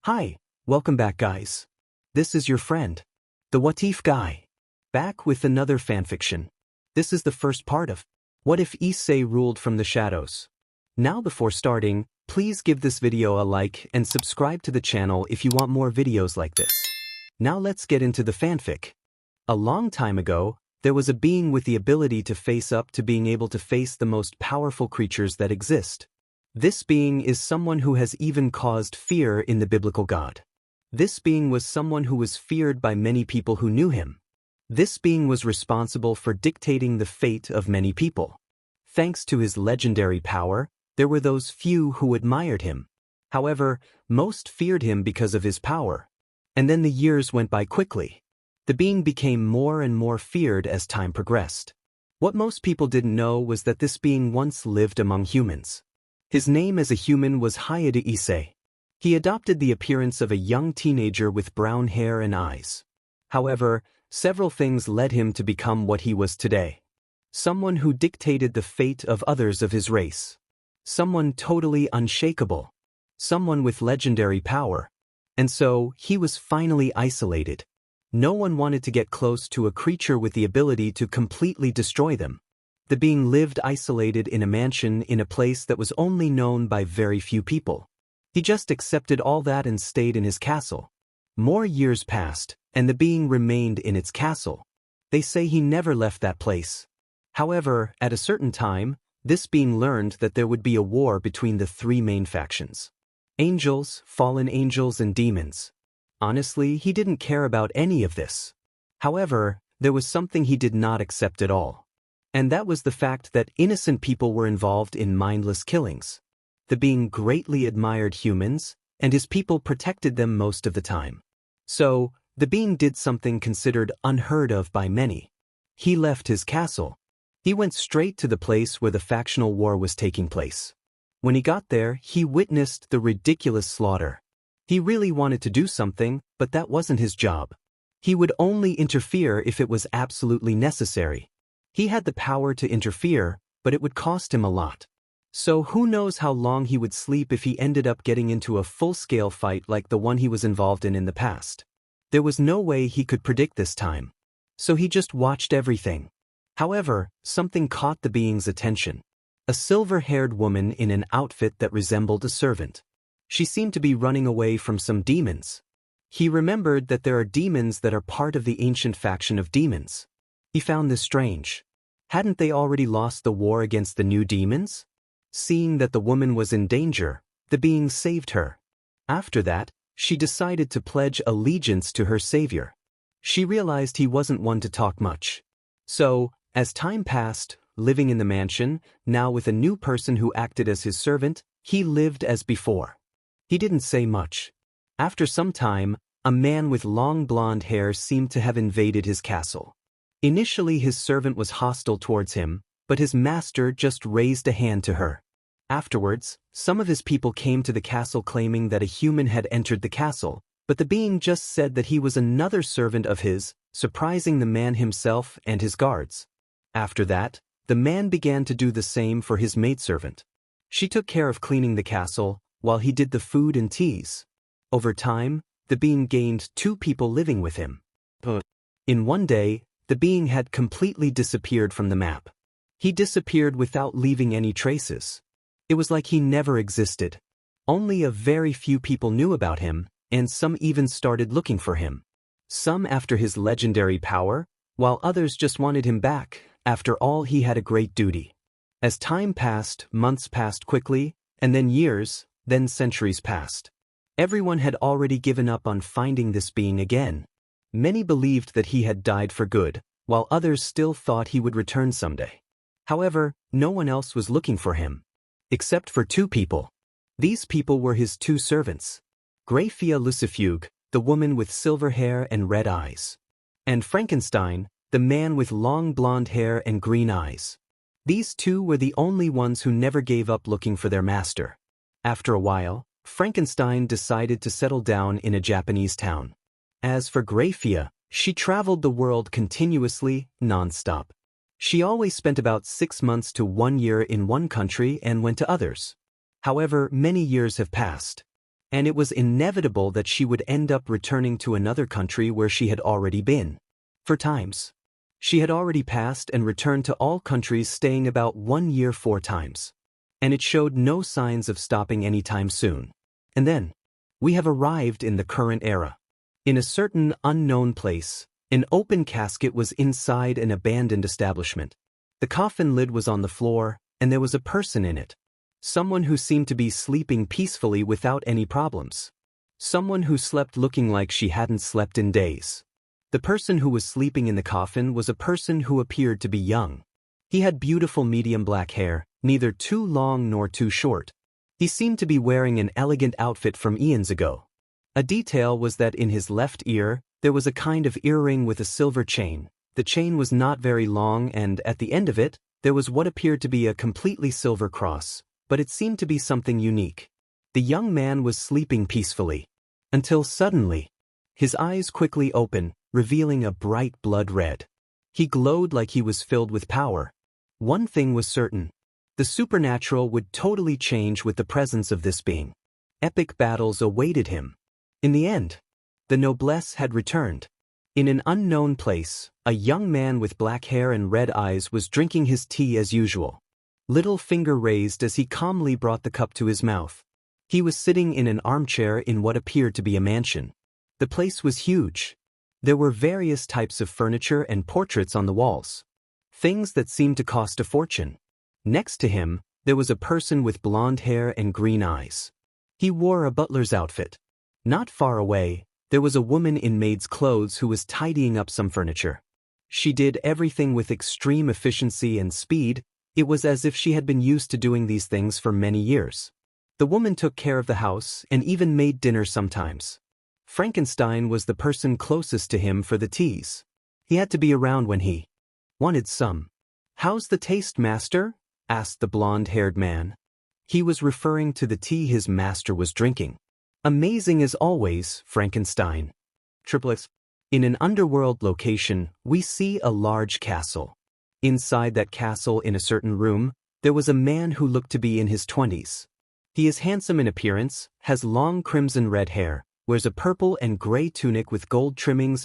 Hi, welcome back guys. This is your friend, the What If guy, back with another fanfiction. This is the first part of What If Issei Ruled from the Shadows. Now before starting, please give this video a like and subscribe to the channel if you want more videos like this. Now let's get into the fanfic. A long time ago, there was a being with the ability to face up to being able to face the most powerful creatures that exist. This being is someone who has even caused fear in the biblical God. This being was someone who was feared by many people who knew him. This being was responsible for dictating the fate of many people. Thanks to his legendary power, there were those few who admired him. However, most feared him because of his power. And then the years went by quickly. The being became more and more feared as time progressed. What most people didn't know was that this being once lived among humans. His name as a human was Issei. He adopted the appearance of a young teenager with brown hair and eyes. However, several things led him to become what he was today. Someone who dictated the fate of others of his race. Someone totally unshakable. Someone with legendary power. And so, he was finally isolated. No one wanted to get close to a creature with the ability to completely destroy them. The being lived isolated in a mansion in a place that was only known by very few people. He just accepted all that and stayed in his castle. More years passed, and the being remained in its castle. They say he never left that place. However, at a certain time, this being learned that there would be a war between the three main factions. Angels, fallen angels and demons. Honestly, he didn't care about any of this. However, there was something he did not accept at all. And that was the fact that innocent people were involved in mindless killings. The being greatly admired humans, and his people protected them most of the time. So, the being did something considered unheard of by many. He left his castle. He went straight to the place where the factional war was taking place. When he got there, he witnessed the ridiculous slaughter. He really wanted to do something, but that wasn't his job. He would only interfere if it was absolutely necessary. He had the power to interfere, but it would cost him a lot. So who knows how long he would sleep if he ended up getting into a full-scale fight like the one he was involved in the past. There was no way he could predict this time. So he just watched everything. However, something caught the being's attention. A silver-haired woman in an outfit that resembled a servant. She seemed to be running away from some demons. He remembered that there are demons that are part of the ancient faction of demons. He found this strange. Hadn't they already lost the war against the new demons? Seeing that the woman was in danger, the being saved her. After that, she decided to pledge allegiance to her savior. She realized he wasn't one to talk much. So, as time passed, living in the mansion, now with a new person who acted as his servant, he lived as before. He didn't say much. After some time, a man with long blonde hair seemed to have invaded his castle. Initially his servant was hostile towards him, but his master just raised a hand to her. Afterwards, some of his people came to the castle claiming that a human had entered the castle, but the being just said that he was another servant of his, surprising the man himself and his guards. After that, the man began to do the same for his maidservant. She took care of cleaning the castle, while he did the food and teas. Over time, the being gained 2 people living with him. In one day, the being had completely disappeared from the map. He disappeared without leaving any traces. It was like he never existed. Only a very few people knew about him, and some even started looking for him. Some after his legendary power, while others just wanted him back. After all, he had a great duty. As time passed, months passed quickly, and then years, then centuries passed. Everyone had already given up on finding this being again. Many believed that he had died for good, while others still thought he would return someday. However, no one else was looking for him. Except for 2 people. These people were his 2 servants. Graia, the woman with silver hair and red eyes. And Frankenstein, the man with long blonde hair and green eyes. These 2 were the only ones who never gave up looking for their master. After a while, Frankenstein decided to settle down in a Japanese town. As for Graia, she traveled the world continuously, non-stop. She always spent about 6 months to 1 year in one country and went to others. However, many years have passed. and it was inevitable that she would end up returning to another country where she had already been. For times. She had already passed and returned to all countries, staying about 1 year 4 times. And it showed no signs of stopping anytime soon. And then, we have arrived in the current era. In a certain unknown place, an open casket was inside an abandoned establishment. The coffin lid was on the floor, and there was a person in it. Someone who seemed to be sleeping peacefully without any problems. Someone who slept looking like she hadn't slept in days. The person who was sleeping in the coffin was a person who appeared to be young. He had beautiful medium black hair, neither too long nor too short. He seemed to be wearing an elegant outfit from eons ago. A detail was that in his left ear, there was a kind of earring with a silver chain. The chain was not very long, and at the end of it, there was what appeared to be a completely silver cross, but it seemed to be something unique. The young man was sleeping peacefully. Until suddenly, his eyes quickly opened, revealing a bright blood red. He glowed like he was filled with power. One thing was certain. The supernatural would totally change with the presence of this being. Epic battles awaited him. In the end, the noblesse had returned. In an unknown place, a young man with black hair and red eyes was drinking his tea as usual. Little finger raised as he calmly brought the cup to his mouth. He was sitting in an armchair in what appeared to be a mansion. The place was huge. There were various types of furniture and portraits on the walls. Things that seemed to cost a fortune. Next to him, there was a person with blonde hair and green eyes. He wore a butler's outfit. Not far away, there was a woman in maid's clothes who was tidying up some furniture. She did everything with extreme efficiency and speed. It was as if she had been used to doing these things for many years. The woman took care of the house and even made dinner sometimes. Frankenstein was the person closest to him for the teas. He had to be around when he wanted some. "How's the taste, master?" asked the blonde-haired man. He was referring to the tea his master was drinking. "Amazing as always, Frankenstein." Triplets. In an underworld location, we see a large castle. Inside that castle, in a certain room, there was a man who looked to be in his 20s. He is handsome in appearance, has long crimson-red hair, wears a purple and gray tunic with gold trimmings,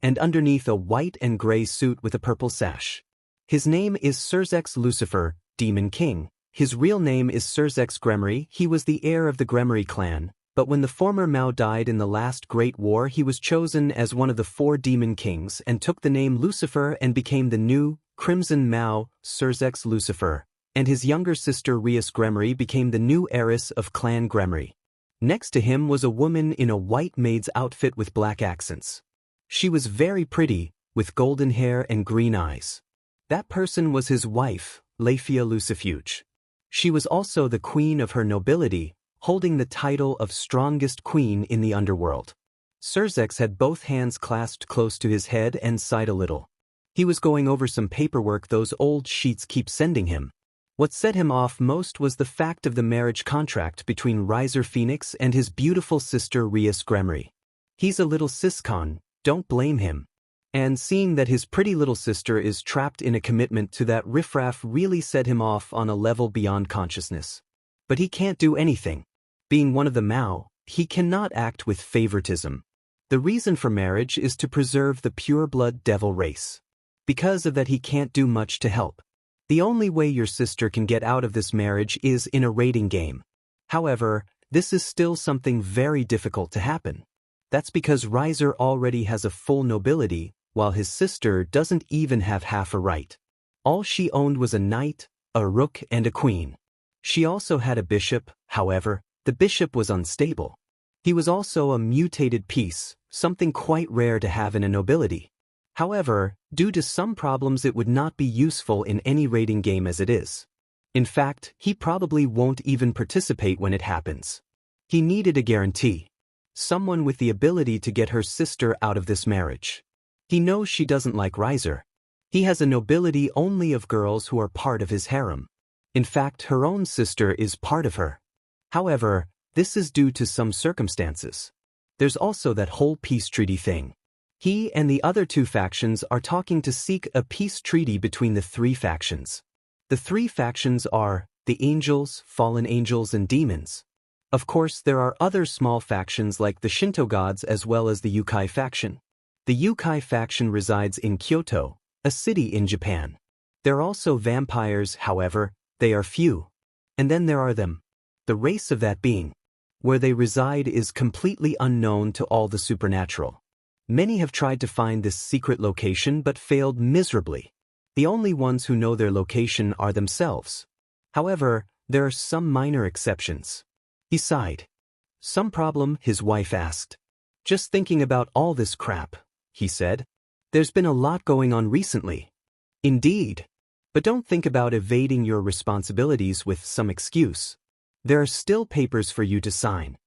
and underneath a white and gray suit with a purple sash. His name is Serzex Lucifer, Demon King. His real name is Serzex Gremory. He was the heir of the Gremory clan, but when the former Mao died in the last Great War, he was chosen as one of the 4 demon kings and took the name Lucifer and became the new, Crimson Mao, Serzex Lucifer, and his younger sister Rias Gremory became the new heiress of Clan Gremory. Next to him was a woman in a white maid's outfit with black accents. She was very pretty, with golden hair and green eyes. That person was his wife, Lafia Lucifuge. She was also the queen of her nobility, holding the title of strongest queen in the underworld. Serzex had both hands clasped close to his head and sighed a little. He was going over some paperwork those old sheets keep sending him. What set him off most was the fact of the marriage contract between Riser Phoenix and his beautiful sister Rias Gremory. He's a little siscon, don't blame him. And seeing that his pretty little sister is trapped in a commitment to that riffraff really set him off on a level beyond consciousness. But he can't do anything. Being one of the Mao, he cannot act with favoritism. The reason for marriage is to preserve the pure-blood devil race. Because of that, he can't do much to help. The only way your sister can get out of this marriage is in a raiding game. However, this is still something very difficult to happen. That's because Riser already has a full nobility, while his sister doesn't even have half a right. All she owned was a knight, a rook, and a queen. She also had a bishop. However, the bishop was unstable. He was also a mutated piece, something quite rare to have in a nobility. However, due to some problems, it would not be useful in any raiding game as it is. In fact, he probably won't even participate when it happens. He needed a guarantee. Someone with the ability to get her sister out of this marriage. He knows she doesn't like Riser. He has a nobility only of girls who are part of his harem. In fact, her own sister is part of her. However, this is due to some circumstances. There's also that whole peace treaty thing. He and the other 2 factions are talking to seek a peace treaty between the 3 factions. The 3 factions are the angels, fallen angels, and demons. Of course, there are other small factions like the Shinto gods as well as the Yukai faction. The Yukai faction resides in Kyoto, a city in Japan. There are also vampires, however, they are few. And then there are them. The race of that being. Where they reside is completely unknown to all the supernatural. Many have tried to find this secret location but failed miserably. The only ones who know their location are themselves. However, there are some minor exceptions. He sighed. Some problem? His wife asked. Just thinking about all this crap, he said. There's been a lot going on recently. Indeed. But don't think about evading your responsibilities with some excuse. There are still papers for you to sign.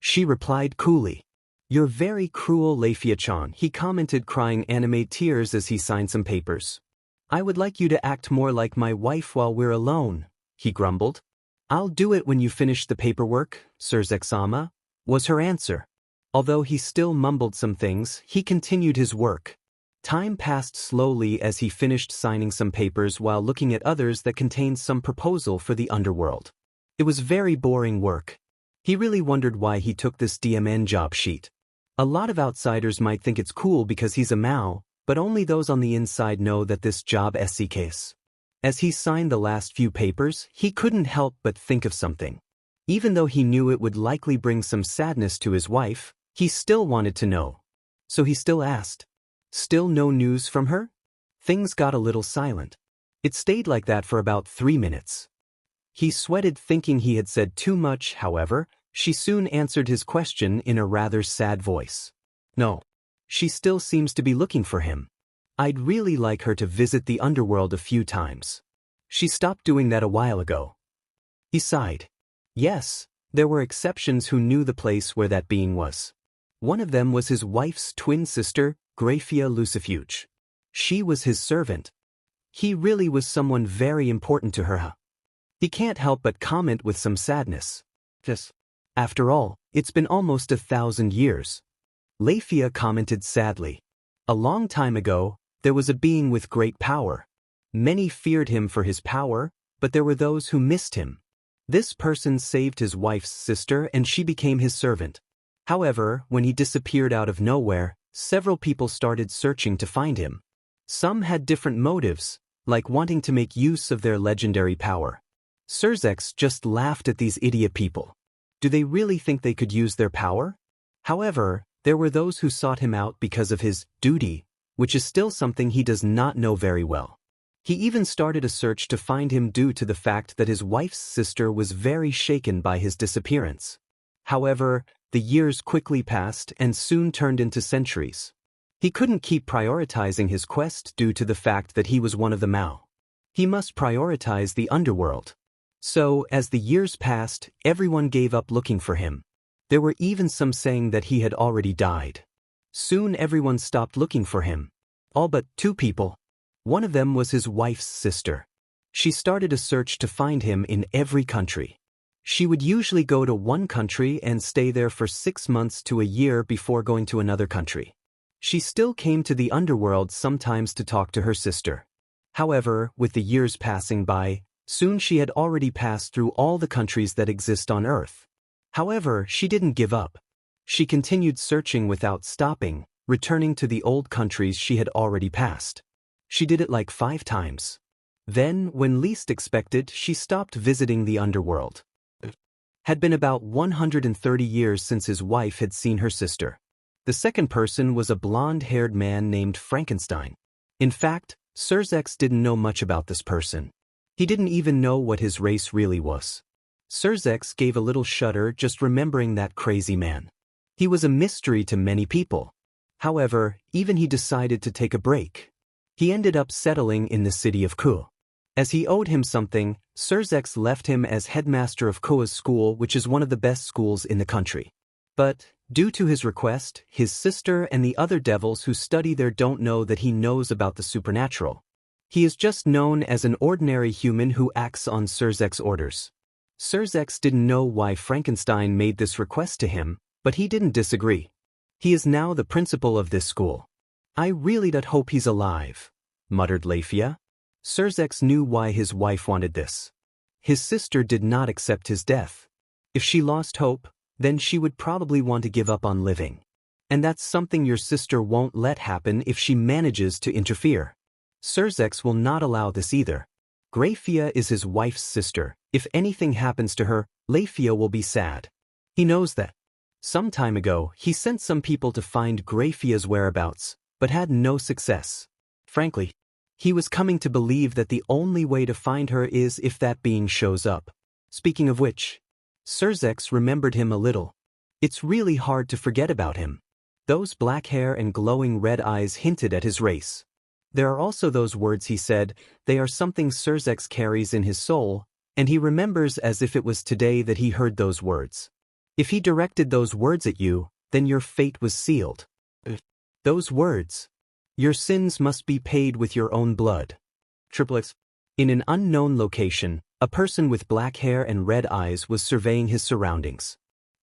She replied coolly. You're very cruel, Leifia-chan, he commented, crying anime tears as he signed some papers. I would like you to act more like my wife while we're alone, he grumbled. I'll do it when you finish the paperwork, Surzek-sama, was her answer. Although he still mumbled some things, he continued his work. Time passed slowly as he finished signing some papers while looking at others that contained some proposal for the Underworld. It was very boring work. He really wondered why he took this DMN job sheet. A lot of outsiders might think it's cool because he's a Mao, but only those on the inside know that this job is case. As he signed the last few papers, he couldn't help but think of something. Even though he knew it would likely bring some sadness to his wife, he still wanted to know. So he still asked. Still no news from her? Things got a little silent. It stayed like that for about 3 minutes. He sweated thinking he had said too much, however. She soon answered his question in a rather sad voice. No. She still seems to be looking for him. I'd really like her to visit the Underworld a few times. She stopped doing that a while ago. He sighed. Yes, there were exceptions who knew the place where that being was. One of them was his wife's twin sister, Graia Lucifuge. She was his servant. He really was someone very important to her. He can't help but comment with some sadness. Yes. After all, it's been almost 1,000 years. Leifia commented sadly. A long time ago, there was a being with great power. Many feared him for his power, but there were those who missed him. This person saved his wife's sister and she became his servant. However, when he disappeared out of nowhere, several people started searching to find him. Some had different motives, like wanting to make use of their legendary power. Surzek just laughed at these idiot people. Do they really think they could use their power? However, there were those who sought him out because of his duty, which is still something he does not know very well. He even started a search to find him due to the fact that his wife's sister was very shaken by his disappearance. However, the years quickly passed and soon turned into centuries. He couldn't keep prioritizing his quest due to the fact that he was one of the Mao. He must prioritize the Underworld. So, as the years passed, everyone gave up looking for him. There were even some saying that he had already died. Soon everyone stopped looking for him. All but 2 people. One of them was his wife's sister. She started a search to find him in every country. She would usually go to one country and stay there for 6 months to a year before going to another country. She still came to the Underworld sometimes to talk to her sister. However, with the years passing by, soon she had already passed through all the countries that exist on Earth. However, she didn't give up. She continued searching without stopping, returning to the old countries she had already passed. She did it like 5 times. Then, when least expected, she stopped visiting the Underworld. It had been about 130 years since his wife had seen her sister. The second person was a blonde-haired man named Frankenstein. In fact, Surzek didn't know much about this person. He didn't even know what his race really was. Surzek gave a little shudder just remembering that crazy man. He was a mystery to many people. However, even he decided to take a break. He ended up settling in the city of Ku. As he owed him something, Surzek left him as headmaster of Kua's school, which is one of the best schools in the country. But, due to his request, his sister and the other devils who study there don't know that he knows about the supernatural. He is just known as an ordinary human who acts on Surzek's orders. Surzek didn't know why Frankenstein made this request to him, but he didn't disagree. He is now the principal of this school. I really hope he's alive, muttered Leifia. Surzek knew why his wife wanted this. His sister did not accept his death. If she lost hope, then she would probably want to give up on living. And that's something your sister won't let happen if she manages to interfere. Surzex will not allow this either. Graia is his wife's sister. If anything happens to her, Leifia will be sad. He knows that. Some time ago, he sent some people to find Graia's whereabouts, but had no success. Frankly, he was coming to believe that the only way to find her is if that being shows up. Speaking of which, Surzex remembered him a little. It's really hard to forget about him. Those black hair and glowing red eyes hinted at his race. There are also those words he said, they are something Surzex carries in his soul, and he remembers as if it was today that he heard those words. If he directed those words at you, then your fate was sealed. Those words. Your sins must be paid with your own blood. Triplets. In an unknown location, a person with black hair and red eyes was surveying his surroundings.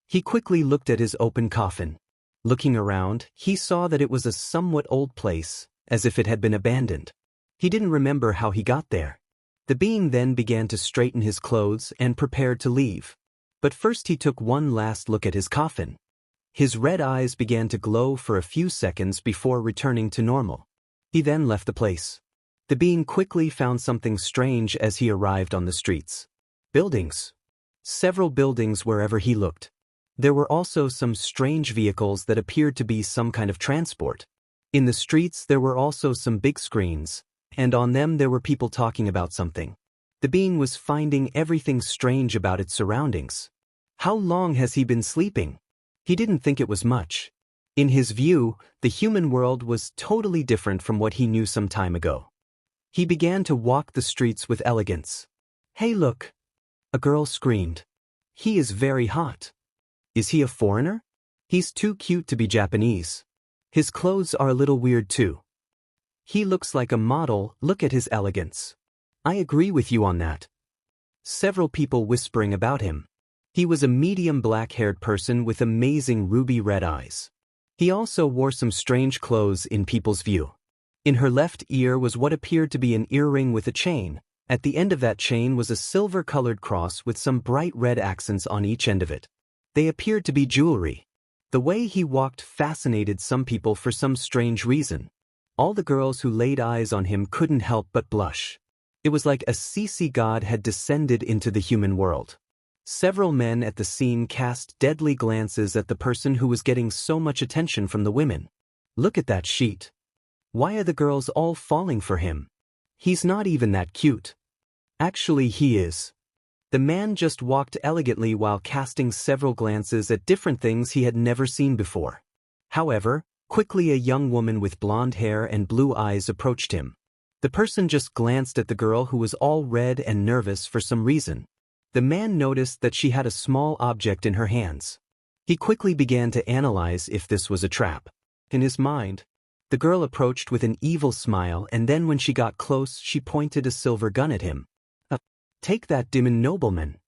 He quickly looked at his open coffin. Looking around, he saw that it was a somewhat old place, as if it had been abandoned. He didn't remember how he got there. The being then began to straighten his clothes and prepared to leave. But first he took one last look at his coffin. His red eyes began to glow for a few seconds before returning to normal. He then left the place. The being quickly found something strange as he arrived on the streets. Buildings. Several buildings wherever he looked. There were also some strange vehicles that appeared to be some kind of transport. In the streets there were also some big screens, and on them there were people talking about something. The being was finding everything strange about its surroundings. How long has he been sleeping? He didn't think it was much. In his view, the human world was totally different from what he knew some time ago. He began to walk the streets with elegance. Hey look! A girl screamed. He is very hot. Is he a foreigner? He's too cute to be Japanese. His clothes are a little weird too. He looks like a model, look at his elegance. I agree with you on that. Several people whispering about him. He was a medium black-haired person with amazing ruby red eyes. He also wore some strange clothes in people's view. In her left ear was what appeared to be an earring with a chain. At the end of that chain was a silver-colored cross with some bright red accents on each end of it. They appeared to be jewelry. The way he walked fascinated some people for some strange reason. All the girls who laid eyes on him couldn't help but blush. It was like a CC god had descended into the human world. Several men at the scene cast deadly glances at the person who was getting so much attention from the women. Look at that sheet. Why are the girls all falling for him? He's not even that cute. Actually, he is. The man just walked elegantly while casting several glances at different things he had never seen before. However, quickly a young woman with blonde hair and blue eyes approached him. The person just glanced at the girl who was all red and nervous for some reason. The man noticed that she had a small object in her hands. He quickly began to analyze if this was a trap. In his mind, the girl approached with an evil smile, and then when she got close she pointed a silver gun at him. Take that, demon nobleman.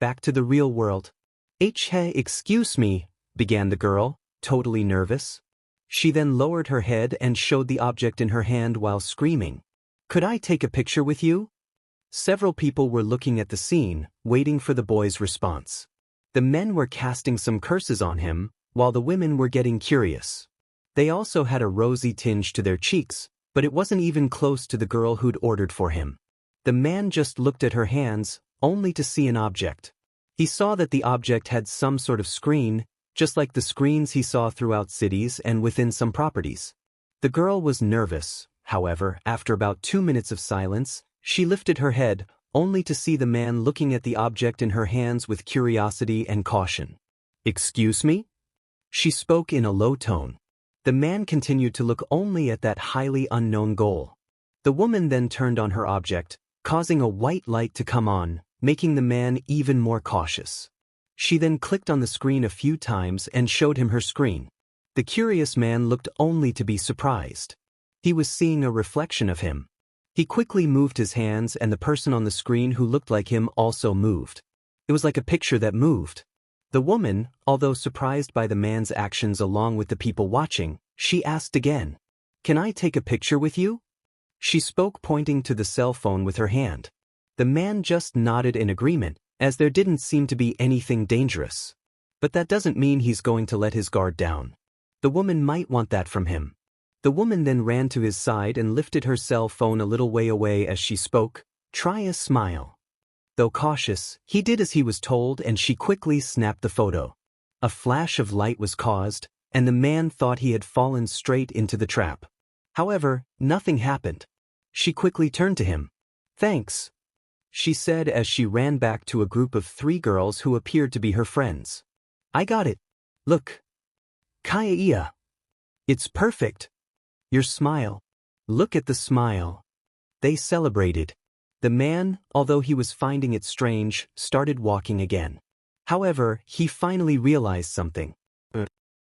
Back to the real world. Hey, excuse me, began the girl, totally nervous. She then lowered her head and showed the object in her hand while screaming. Could I take a picture with you? Several people were looking at the scene, waiting for the boy's response. The men were casting some curses on him, while the women were getting curious. They also had a rosy tinge to their cheeks, but it wasn't even close to the girl who'd ordered for him. The man just looked at her hands, only to see an object. He saw that the object had some sort of screen, just like the screens he saw throughout cities and within some properties. The girl was nervous, however, after about 2 minutes of silence, she lifted her head, only to see the man looking at the object in her hands with curiosity and caution. Excuse me? She spoke in a low tone. The man continued to look only at that highly unknown goal. The woman then turned on her object, causing a white light to come on, making the man even more cautious. She then clicked on the screen a few times and showed him her screen. The curious man looked only to be surprised. He was seeing a reflection of him. He quickly moved his hands, and the person on the screen who looked like him also moved. It was like a picture that moved. The woman, although surprised by the man's actions along with the people watching, she asked again, "Can I take a picture with you?" She spoke pointing to the cell phone with her hand. The man just nodded in agreement, as there didn't seem to be anything dangerous. But that doesn't mean he's going to let his guard down. The woman might want that from him. The woman then ran to his side and lifted her cell phone a little way away as she spoke. Try a smile. Though cautious, he did as he was told and she quickly snapped the photo. A flash of light was caused, and the man thought he had fallen straight into the trap. However, nothing happened. She quickly turned to him. Thanks, she said as she ran back to a group of 3 girls who appeared to be her friends. I got it. Look. Kaya. It's perfect. Your smile. Look at the smile. They celebrated. The man, although he was finding it strange, started walking again. However, he finally realized something.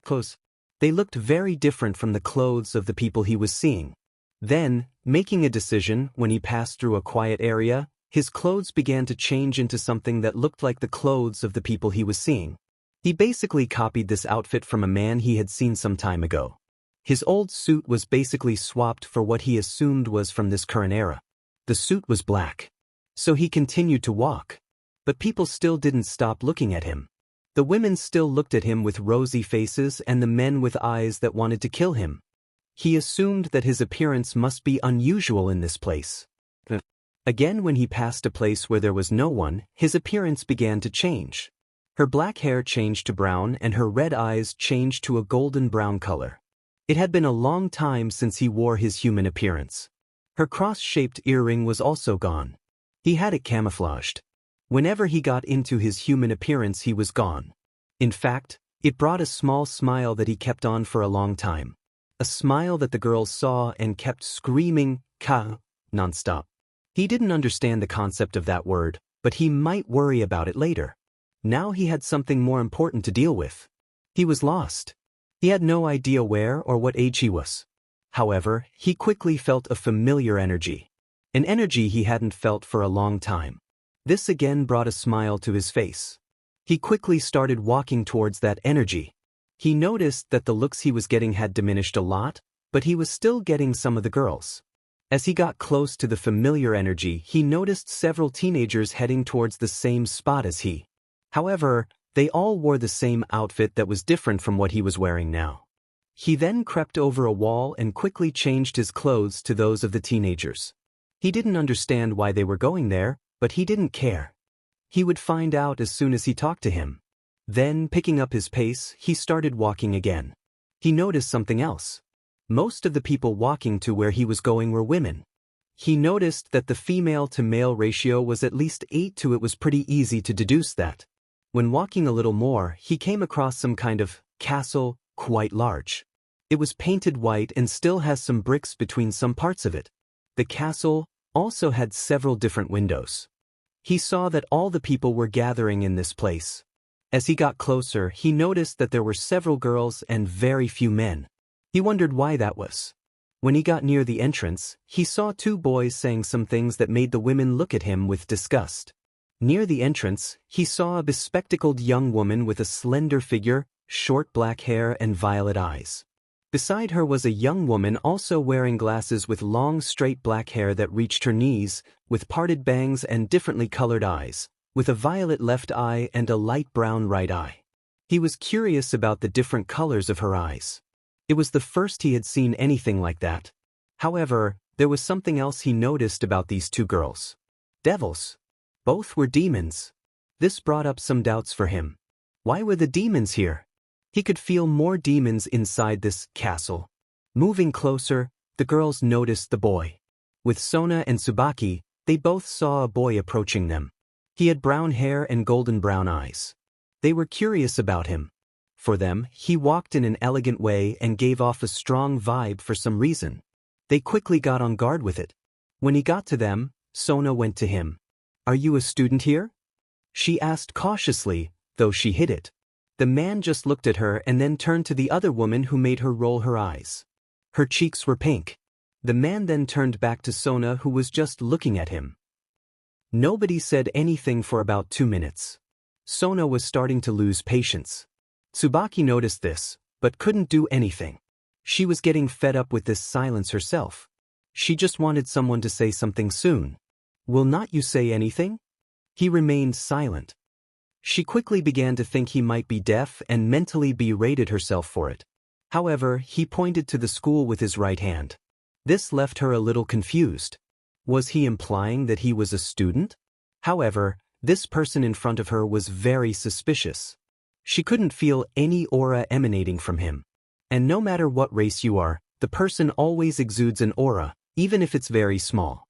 Clothes. They looked very different from the clothes of the people he was seeing. Then, making a decision when he passed through a quiet area, his clothes began to change into something that looked like the clothes of the people he was seeing. He basically copied this outfit from a man he had seen some time ago. His old suit was basically swapped for what he assumed was from this current era. The suit was black. So he continued to walk. But people still didn't stop looking at him. The women still looked at him with rosy faces and the men with eyes that wanted to kill him. He assumed that his appearance must be unusual in this place. Again, when he passed a place where there was no one, his appearance began to change. Her black hair changed to brown and her red eyes changed to a golden brown color. It had been a long time since he wore his human appearance. Her cross-shaped earring was also gone. He had it camouflaged. Whenever he got into his human appearance, he was gone. In fact, it brought a small smile that he kept on for a long time. A smile that the girls saw and kept screaming, "Ka," nonstop. He didn't understand the concept of that word, but he might worry about it later. Now he had something more important to deal with. He was lost. He had no idea where or what age he was. However, he quickly felt a familiar energy. An energy he hadn't felt for a long time. This again brought a smile to his face. He quickly started walking towards that energy. He noticed that the looks he was getting had diminished a lot, but he was still getting some of the girls. As he got close to the familiar energy, he noticed several teenagers heading towards the same spot as he. However, they all wore the same outfit that was different from what he was wearing now. He then crept over a wall and quickly changed his clothes to those of the teenagers. He didn't understand why they were going there, but he didn't care. He would find out as soon as he talked to him. Then, picking up his pace, he started walking again. He noticed something else. Most of the people walking to where he was going were women. He noticed that the female-to-male ratio was at least 8 to it was pretty easy to deduce that. When walking a little more, he came across some kind of castle, quite large. It was painted white and still has some bricks between some parts of it. The castle also had several different windows. He saw that all the people were gathering in this place. As he got closer, he noticed that there were several girls and very few men. He wondered why that was. When he got near the entrance, he saw 2 boys saying some things that made the women look at him with disgust. Near the entrance, he saw a bespectacled young woman with a slender figure, short black hair and violet eyes. Beside her was a young woman also wearing glasses with long straight black hair that reached her knees, with parted bangs and differently colored eyes, with a violet left eye and a light brown right eye. He was curious about the different colors of her eyes. It was the first he had seen anything like that. However, there was something else he noticed about these 2 girls. Devils. Both were demons. This brought up some doubts for him. Why were the demons here? He could feel more demons inside this castle. Moving closer, the girls noticed the boy. With Sona and Tsubaki, they both saw a boy approaching them. He had brown hair and golden brown eyes. They were curious about him. For them, he walked in an elegant way and gave off a strong vibe for some reason. They quickly got on guard with it. When he got to them, Sona went to him. "Are you a student here?" she asked cautiously, though she hid it. The man just looked at her and then turned to the other woman who made her roll her eyes. Her cheeks were pink. The man then turned back to Sona who was just looking at him. Nobody said anything for about 2 minutes. Sona was starting to lose patience. Tsubaki noticed this, but couldn't do anything. She was getting fed up with this silence herself. She just wanted someone to say something soon. "Will not you say anything?" He remained silent. She quickly began to think he might be deaf and mentally berated herself for it. However, he pointed to the school with his right hand. This left her a little confused. Was he implying that he was a student? However, this person in front of her was very suspicious. She couldn't feel any aura emanating from him. And no matter what race you are, the person always exudes an aura, even if it's very small.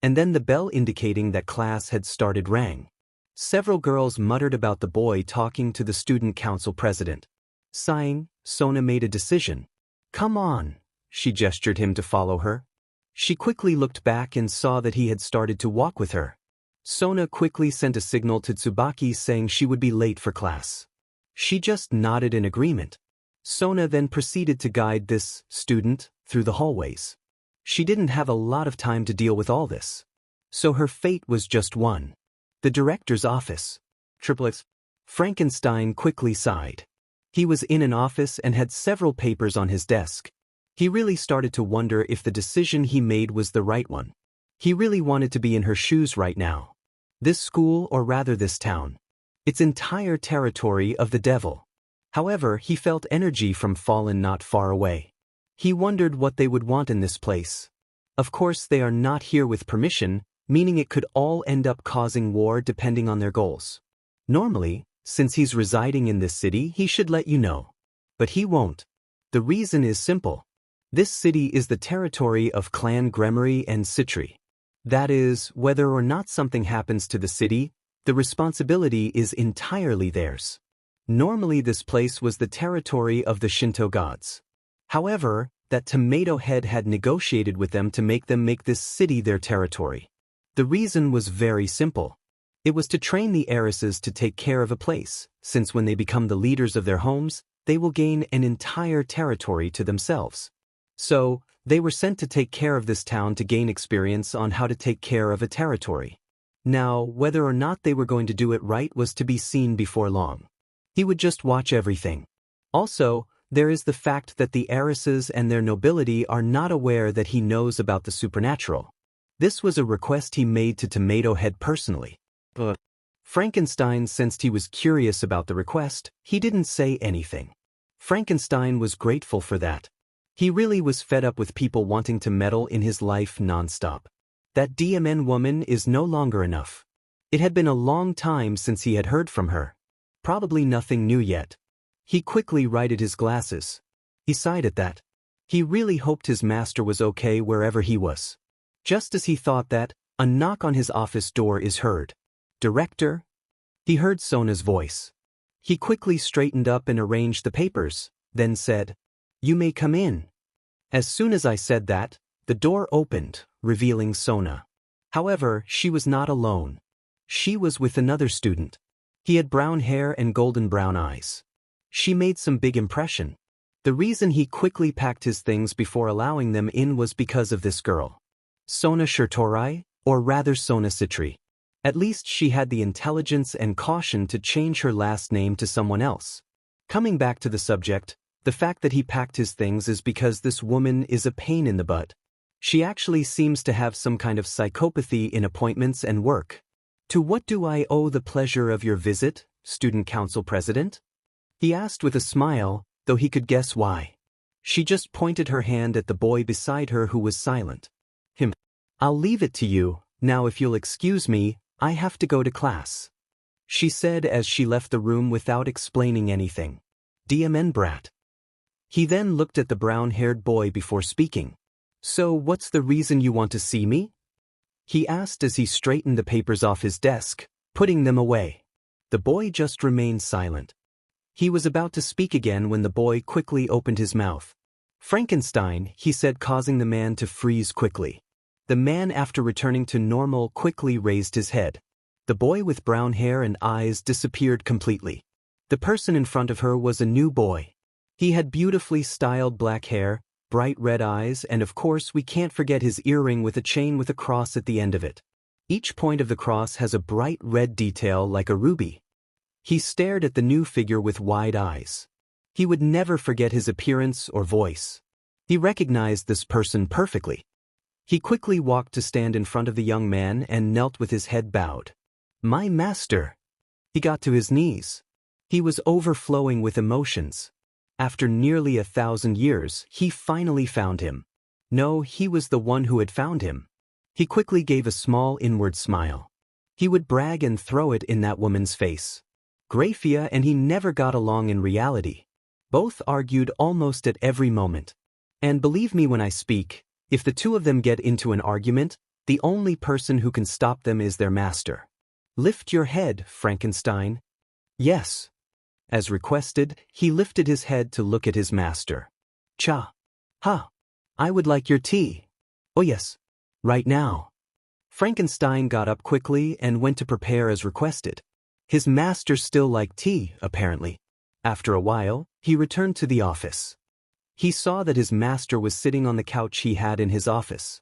And then the bell indicating that class had started rang. Several girls muttered about the boy talking to the student council president. Sighing, Sona made a decision. Come on, she gestured him to follow her. She quickly looked back and saw that he had started to walk with her. Sona quickly sent a signal to Tsubaki saying she would be late for class. She just nodded in agreement. Sona then proceeded to guide this student through the hallways. She didn't have a lot of time to deal with all this. So her fate was just one. The director's office. Triplets. Frankenstein quickly sighed. He was in an office and had several papers on his desk. He really started to wonder if the decision he made was the right one. He really wanted to be in her shoes right now. This school, or rather this town. Its entire territory of the devil. However, he felt energy from Fallen not far away. He wondered what they would want in this place. Of course, they are not here with permission, meaning it could all end up causing war depending on their goals. Normally, since he's residing in this city, he should let you know. But he won't. The reason is simple. This city is the territory of Clan Gremory and Citri. That is, whether or not something happens to the city, the responsibility is entirely theirs. Normally this place was the territory of the Shinto gods. However, that Tomato Head had negotiated with them to make this city their territory. The reason was very simple. It was to train the heiresses to take care of a place, since when they become the leaders of their homes, they will gain an entire territory to themselves. So, they were sent to take care of this town to gain experience on how to take care of a territory. Now, whether or not they were going to do it right was to be seen before long. He would just watch everything. Also, there is the fact that the heiresses and their nobility are not aware that he knows about the supernatural. This was a request he made to Tomato Head personally. But Frankenstein sensed he was curious about the request. He didn't say anything. Frankenstein was grateful for that. He really was fed up with people wanting to meddle in his life non-stop. That DMN woman is no longer enough. It had been a long time since he had heard from her. Probably nothing new yet. He quickly righted his glasses. He sighed at that. He really hoped his master was okay wherever he was. Just as he thought that, a knock on his office door is heard. Director? He heard Sona's voice. He quickly straightened up and arranged the papers, then said, "You may come in." As soon as I said that, the door opened, revealing Sona. However, she was not alone. She was with another student. He had brown hair and golden brown eyes. She made some big impression. The reason he quickly packed his things before allowing them in was because of this girl. Sona Shirtorai, or rather Sona Citri. At least she had the intelligence and caution to change her last name to someone else. Coming back to the subject, the fact that he packed his things is because this woman is a pain in the butt. She actually seems to have some kind of psychopathy in appointments and work. To what do I owe the pleasure of your visit, student council president? He asked with a smile, though he could guess why. She just pointed her hand at the boy beside her who was silent. I'll leave it to you, now if you'll excuse me, I have to go to class. She said as she left the room without explaining anything. DMN brat. He then looked at the brown-haired boy before speaking. So what's the reason you want to see me? He asked as he straightened the papers off his desk, putting them away. The boy just remained silent. He was about to speak again when the boy quickly opened his mouth. Frankenstein, he said, causing the man to freeze quickly. The man, after returning to normal, quickly raised his head. The boy with brown hair and eyes disappeared completely. The person in front of her was a new boy. He had beautifully styled black hair, bright red eyes, and of course we can't forget his earring with a chain with a cross at the end of it. Each point of the cross has a bright red detail like a ruby. He stared at the new figure with wide eyes. He would never forget his appearance or voice. He recognized this person perfectly. He quickly walked to stand in front of the young man and knelt with his head bowed. My master. He got to his knees. He was overflowing with emotions. After nearly 1,000 years, he finally found him. No, he was the one who had found him. He quickly gave a small inward smile. He would brag and throw it in that woman's face. Graia and he never got along in reality. Both argued almost at every moment. And believe me when I speak, if the two of them get into an argument, the only person who can stop them is their master. Lift your head, Frankenstein. Yes. As requested, he lifted his head to look at his master. Cha. Ha. I would like your tea. Oh yes. Right now. Frankenstein got up quickly and went to prepare as requested. His master still liked tea, apparently. After a while, he returned to the office. He saw that his master was sitting on the couch he had in his office.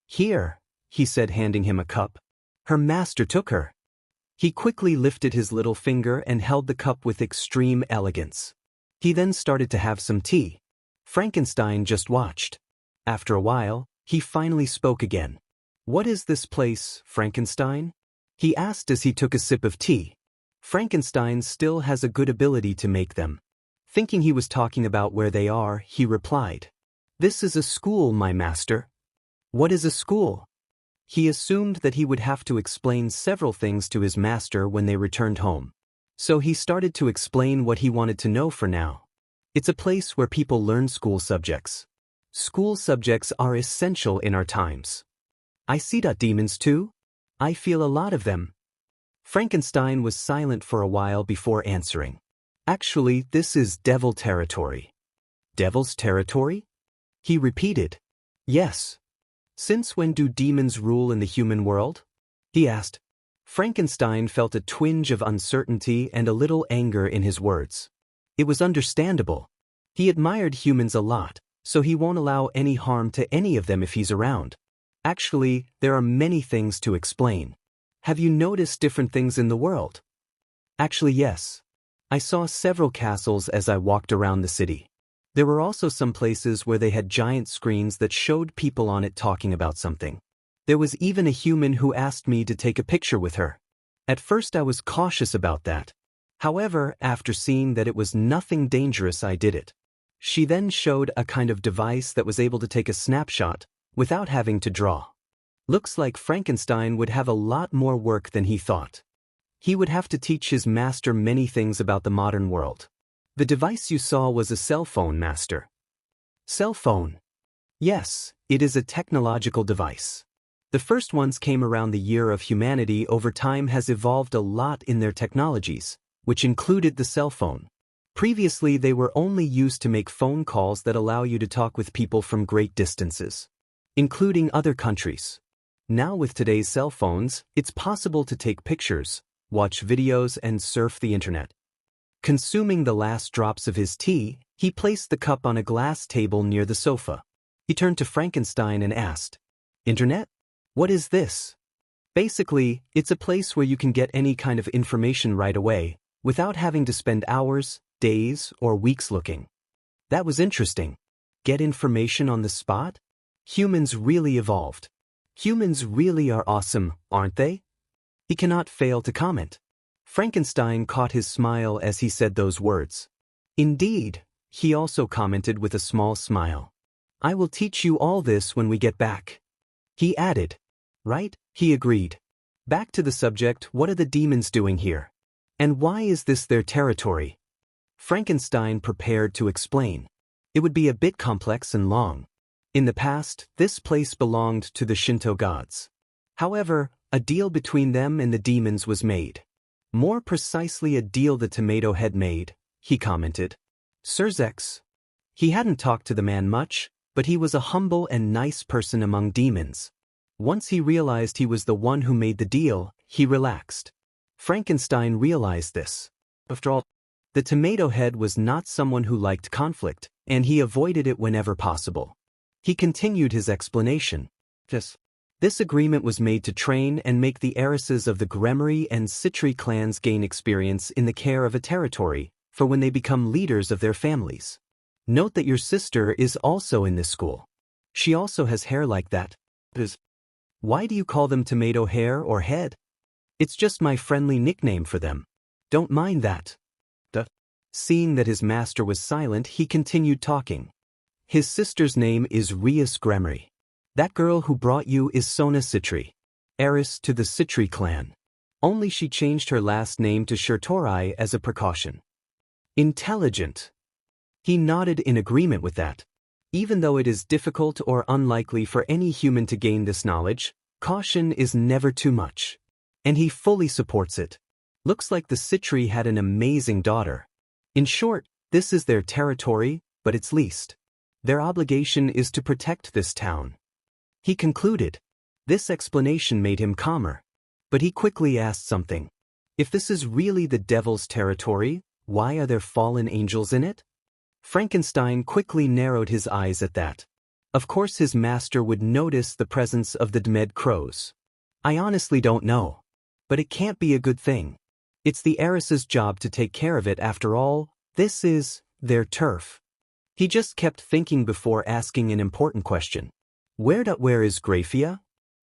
Here, he said, handing him a cup. Her master took her. He quickly lifted his little finger and held the cup with extreme elegance. He then started to have some tea. Frankenstein just watched. After a while, he finally spoke again. What is this place, Frankenstein? He asked as he took a sip of tea. Frankenstein still has a good ability to make them. Thinking he was talking about where they are, he replied. This is a school, my master. What is a school? He assumed that he would have to explain several things to his master when they returned home. So he started to explain what he wanted to know for now. It's a place where people learn school subjects. School subjects are essential in our times. I see demons too. I feel a lot of them. Frankenstein was silent for a while before answering. Actually, this is devil territory. Devil's territory? He repeated. Yes. Since when do demons rule in the human world? He asked. Frankenstein felt a twinge of uncertainty and a little anger in his words. It was understandable. He admired humans a lot, so he won't allow any harm to any of them if he's around. Actually, there are many things to explain. Have you noticed different things in the world? Actually, yes. I saw several castles as I walked around the city. There were also some places where they had giant screens that showed people on it talking about something. There was even a human who asked me to take a picture with her. At first I was cautious about that. However, after seeing that it was nothing dangerous, I did it. She then showed a kind of device that was able to take a snapshot without having to draw. Looks like Frankenstein would have a lot more work than he thought. He would have to teach his master many things about the modern world. The device you saw was a cell phone, master. Cell phone? Yes, it is a technological device. The first ones came around the year of humanity. Over time has evolved a lot in their technologies, which included the cell phone. Previously they were only used to make phone calls that allow you to talk with people from great distances, including other countries. Now with today's cell phones, it's possible to take pictures, watch videos and surf the internet. Consuming the last drops of his tea, he placed the cup on a glass table near the sofa. He turned to Frankenstein and asked, Internet? What is this? Basically, it's a place where you can get any kind of information right away, without having to spend hours, days, or weeks looking. That was interesting. Get information on the spot? Humans really evolved. Humans really are awesome, aren't they? He cannot fail to comment. Frankenstein caught his smile as he said those words. Indeed, he also commented with a small smile. I will teach you all this when we get back. He added. Right? He agreed. Back to the subject, what are the demons doing here? And why is this their territory? Frankenstein prepared to explain. It would be a bit complex and long. In the past, this place belonged to the Shinto gods. However, a deal between them and the demons was made. More precisely, a deal the tomato head made, he commented. Surzex. He hadn't talked to the man much, but he was a humble and nice person among demons. Once he realized he was the one who made the deal, he relaxed. Frankenstein realized this. After all, the tomato head was not someone who liked conflict, and he avoided it whenever possible. He continued his explanation. This agreement was made to train and make the heiresses of the Graia and ZdaTTy clans gain experience in the care of a territory, for when they become leaders of their families. Note that your sister is also in this school. She also has hair like that. Why do you call them tomato hair or head? It's just my friendly nickname for them. Don't mind that. Seeing that his master was silent, he continued talking. His sister's name is Rias Gremory. That girl who brought you is Sona Citri, heiress to the Citri clan. Only she changed her last name to Shurtorai as a precaution. Intelligent. He nodded in agreement with that. Even though it is difficult or unlikely for any human to gain this knowledge, caution is never too much. And he fully supports it. Looks like the Citri had an amazing daughter. In short, this is their territory, but its least. Their obligation is to protect this town. He concluded. This explanation made him calmer. But he quickly asked something. If this is really the devil's territory, why are there fallen angels in it? Frankenstein quickly narrowed his eyes at that. Of course his master would notice the presence of the Dmed crows. I honestly don't know. But it can't be a good thing. It's the heiress's job to take care of it after all. This is their turf. He just kept thinking before asking an important question. Where is Graia?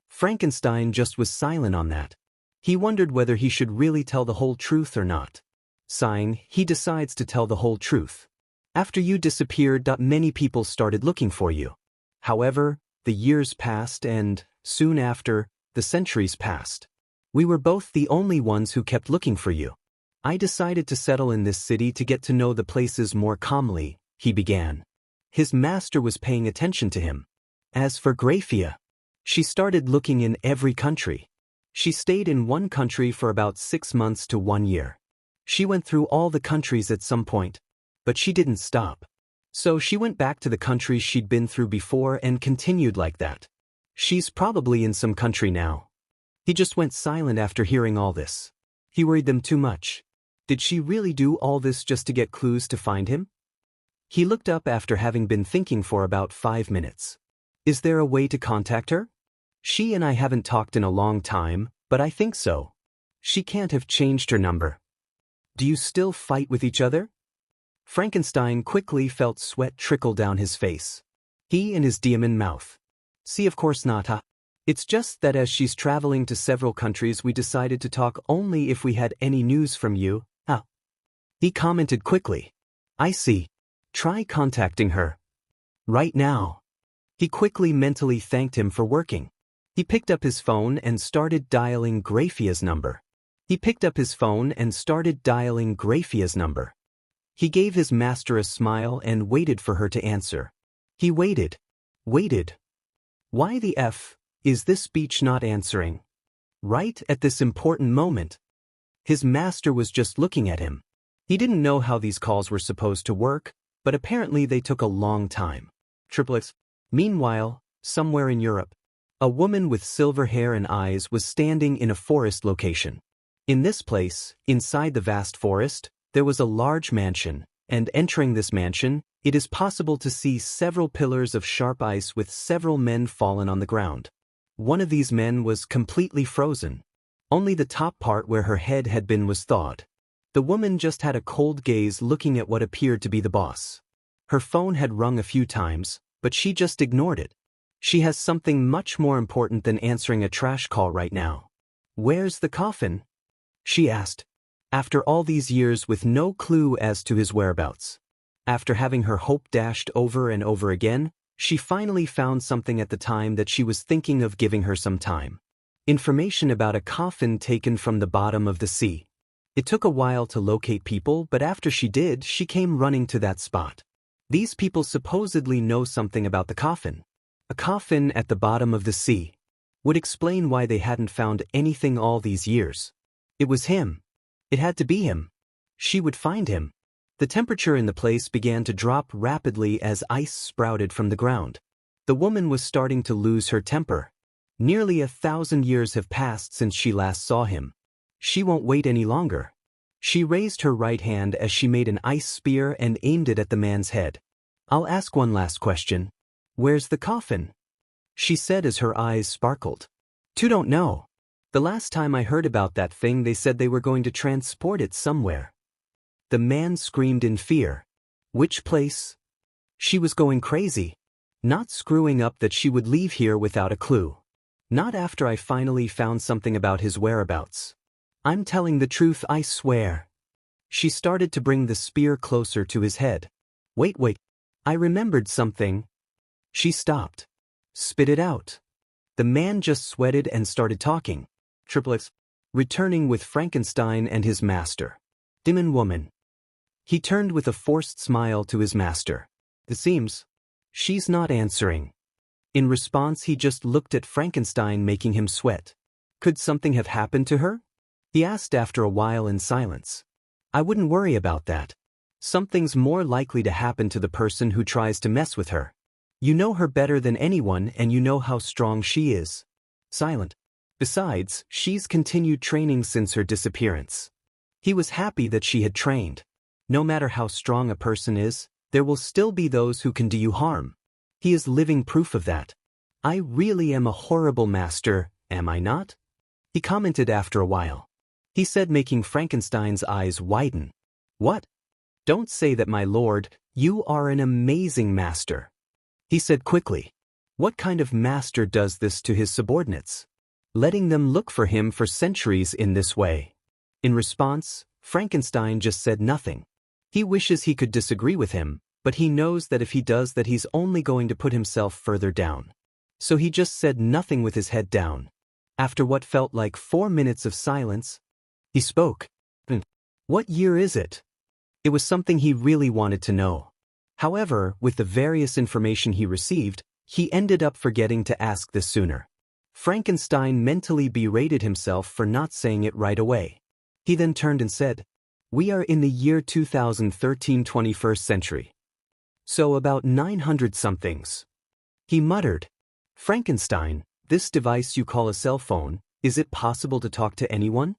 Frankenstein just was silent on that. He wondered whether he should really tell the whole truth or not. Sighing, he decides to tell the whole truth. After you disappeared, many people started looking for you. However, the years passed and, soon after, the centuries passed. We were both the only ones who kept looking for you. I decided to settle in this city to get to know the places more calmly, he began. His master was paying attention to him. As for Graia, she started looking in every country. She stayed in one country for about 6 months to 1 year. She went through all the countries at some point, but she didn't stop. So she went back to the countries she'd been through before and continued like that. She's probably in some country now. He just went silent after hearing all this. He worried them too much. Did she really do all this just to get clues to find him? He looked up after having been thinking for about 5 minutes. Is there a way to contact her? She and I haven't talked in a long time, but I think so. She can't have changed her number. Do you still fight with each other? Frankenstein quickly felt sweat trickle down his face. He and his demon mouth. See, of course not, huh? It's just that as she's traveling to several countries, we decided to talk only if we had any news from you, huh? He commented quickly. I see. Try contacting her. Right now. He quickly mentally thanked him for working. He picked up his phone and started dialing Graia's number. He gave his master a smile and waited for her to answer. He waited. Why the F is this speech not answering? Right at this important moment. His master was just looking at him. He didn't know how these calls were supposed to work, but apparently they took a long time. Triplets. Meanwhile, somewhere in Europe, a woman with silver hair and eyes was standing in a forest location. In this place, inside the vast forest, there was a large mansion, and entering this mansion, it is possible to see several pillars of sharp ice with several men fallen on the ground. One of these men was completely frozen. Only the top part where her head had been was thawed. The woman just had a cold gaze looking at what appeared to be the boss. Her phone had rung a few times, but she just ignored it. She has something much more important than answering a trash call right now. Where's the coffin? She asked. After all these years with no clue as to his whereabouts. After having her hope dashed over and over again, she finally found something at the time that she was thinking of giving her some time. Information about a coffin taken from the bottom of the sea. It took a while to locate people, but after she did, she came running to that spot. These people supposedly know something about the coffin. A coffin at the bottom of the sea. Would explain why they hadn't found anything all these years. It was him. It had to be him. She would find him. The temperature in the place began to drop rapidly as ice sprouted from the ground. The woman was starting to lose her temper. Nearly 1,000 years have passed since she last saw him. She won't wait any longer. She raised her right hand as she made an ice spear and aimed it at the man's head. I'll ask one last question. Where's the coffin? She said as her eyes sparkled. You don't know. The last time I heard about that thing, they said they were going to transport it somewhere. The man screamed in fear. Which place? She was going crazy. Not screwing up that she would leave here without a clue. Not after I finally found something about his whereabouts. I'm telling the truth, I swear. She started to bring the spear closer to his head. Wait. I remembered something. She stopped. Spit it out. The man just sweated and started talking. Triplets. Returning with Frankenstein and his master. Demon woman. He turned with a forced smile to his master. It seems. She's not answering. In response, he just looked at Frankenstein, making him sweat. Could something have happened to her? He asked after a while in silence. I wouldn't worry about that. Something's more likely to happen to the person who tries to mess with her. You know her better than anyone and you know how strong she is. Silent. Besides, she's continued training since her disappearance. He was happy that she had trained. No matter how strong a person is, there will still be those who can do you harm. He is living proof of that. I really am a horrible master, am I not? He commented after a while. He said, making Frankenstein's eyes widen. What? Don't say that, my lord, you are an amazing master. He said quickly. What kind of master does this to his subordinates? Letting them look for him for centuries in this way. In response, Frankenstein just said nothing. He wishes he could disagree with him, but he knows that if he does that he's only going to put himself further down. So he just said nothing with his head down. After what felt like 4 minutes of silence, he spoke. What year is it? It was something he really wanted to know. However, with the various information he received, he ended up forgetting to ask this sooner. Frankenstein mentally berated himself for not saying it right away. He then turned and said, We are in the year 2013, 21st century. So about 900 somethings. He muttered. Frankenstein, this device you call a cell phone, is it possible to talk to anyone?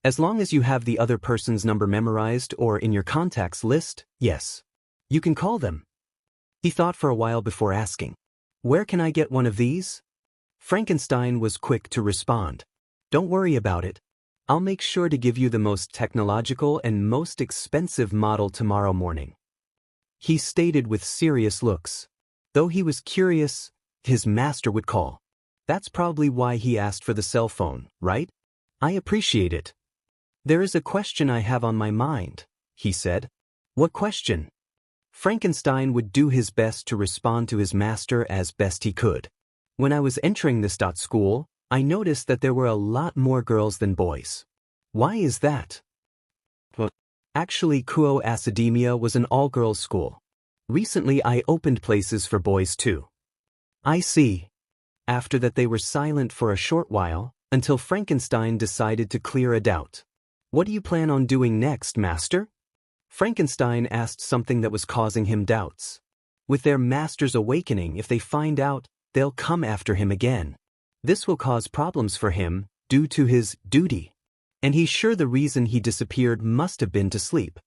As long as you have the other person's number memorized or in your contacts list, yes. You can call them. He thought for a while before asking, Where can I get one of these? Frankenstein was quick to respond. Don't worry about it. I'll make sure to give you the most technological and most expensive model tomorrow morning. He stated with serious looks. Though he was curious, his master would call. That's probably why he asked for the cell phone, right? I appreciate it. There is a question I have on my mind, he said. What question? Frankenstein would do his best to respond to his master as best he could. When I was entering this school, I noticed that there were a lot more girls than boys. Why is that? Well, actually, Kuo Academia was an all-girls school. Recently I opened places for boys too. I see. After that they were silent for a short while, until Frankenstein decided to clear a doubt. What do you plan on doing next, master? Frankenstein asked something that was causing him doubts. With their master's awakening, if they find out, they'll come after him again. This will cause problems for him, due to his duty. And he's sure the reason he disappeared must have been to sleep.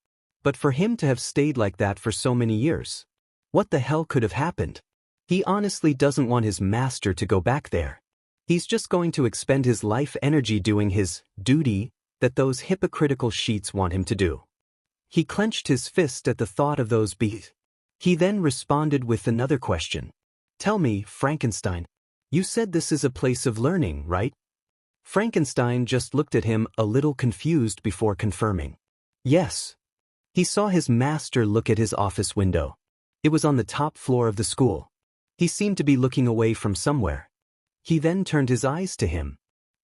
But for him to have stayed like that for so many years, what the hell could have happened? He honestly doesn't want his master to go back there. He's just going to expend his life energy doing his duty that those hypocritical sheets want him to do. He clenched his fist at the thought of those bees. He then responded with another question. Tell me, Frankenstein, you said this is a place of learning, right? Frankenstein just looked at him a little confused before confirming. Yes. He saw his master look at his office window. It was on the top floor of the school. He seemed to be looking away from somewhere. He then turned his eyes to him.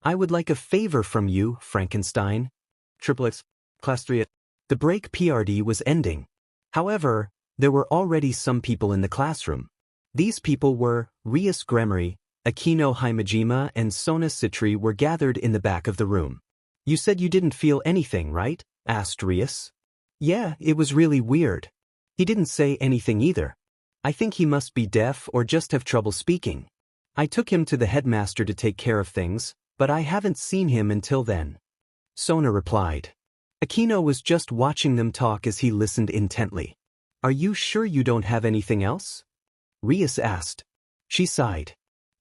I would like a favor from you, Frankenstein. Triplets, Class 3. The break PRD was ending. However, there were already some people in the classroom. These people were Rias Gremory, Akino Himejima and Sona Citri were gathered in the back of the room. You said you didn't feel anything, right? Asked Rias. Yeah, it was really weird. He didn't say anything either. I think he must be deaf or just have trouble speaking. I took him to the headmaster to take care of things, but I haven't seen him until then. Sona replied. Akino was just watching them talk as he listened intently. Are you sure you don't have anything else? Rias asked. She sighed.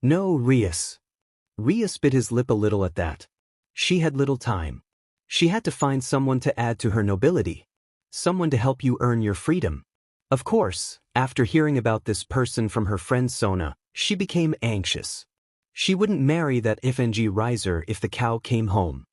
No, Rias. Rias bit his lip a little at that. She had little time. She had to find someone to add to her nobility. Someone to help you earn your freedom. Of course, after hearing about this person from her friend Sona, she became anxious. She wouldn't marry that FNG riser if the cow came home.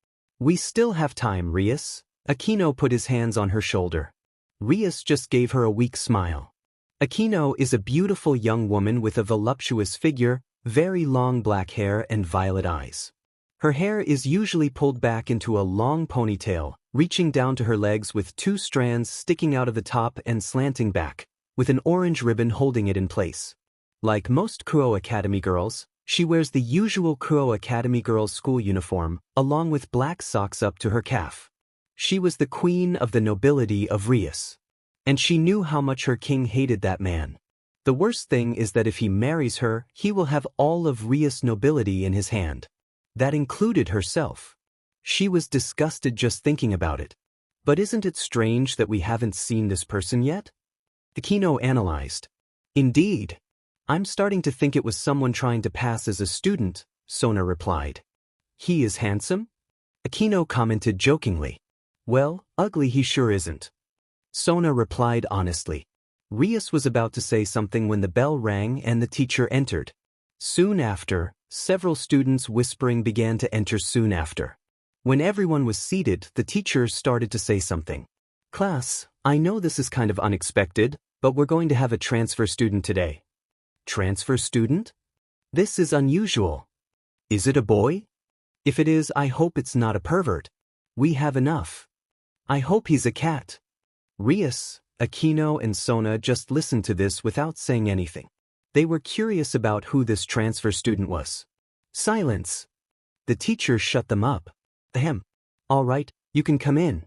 We still have time, Rias. Aquino put his hands on her shoulder. Rias just gave her a weak smile. Aquino is a beautiful young woman with a voluptuous figure, very long black hair and violet eyes. Her hair is usually pulled back into a long ponytail, reaching down to her legs with 2 strands sticking out of the top and slanting back, with an orange ribbon holding it in place. Like most Kuo Academy girls, she wears the usual Kuo Academy girls' school uniform, along with black socks up to her calf. She was the queen of the nobility of Rias. And she knew how much her king hated that man. The worst thing is that if he marries her, he will have all of Rias' nobility in his hand. That included herself. She was disgusted just thinking about it. But isn't it strange that we haven't seen this person yet? Aquino analyzed. Indeed. I'm starting to think it was someone trying to pass as a student, Sona replied. He is handsome? Aquino commented jokingly. Well, ugly he sure isn't. Sona replied honestly. Rias was about to say something when the bell rang and the teacher entered. Soon after, several students whispering began to enter soon after. When everyone was seated, the teacher started to say something. Class, I know this is kind of unexpected, but we're going to have a transfer student today. Transfer student? This is unusual. Is it a boy? If it is, I hope it's not a pervert. We have enough. I hope he's a cat. Rias, Aquino and Sona just listened to this without saying anything. They were curious about who this transfer student was. Silence. The teacher shut them up. Ahem. All right, you can come in.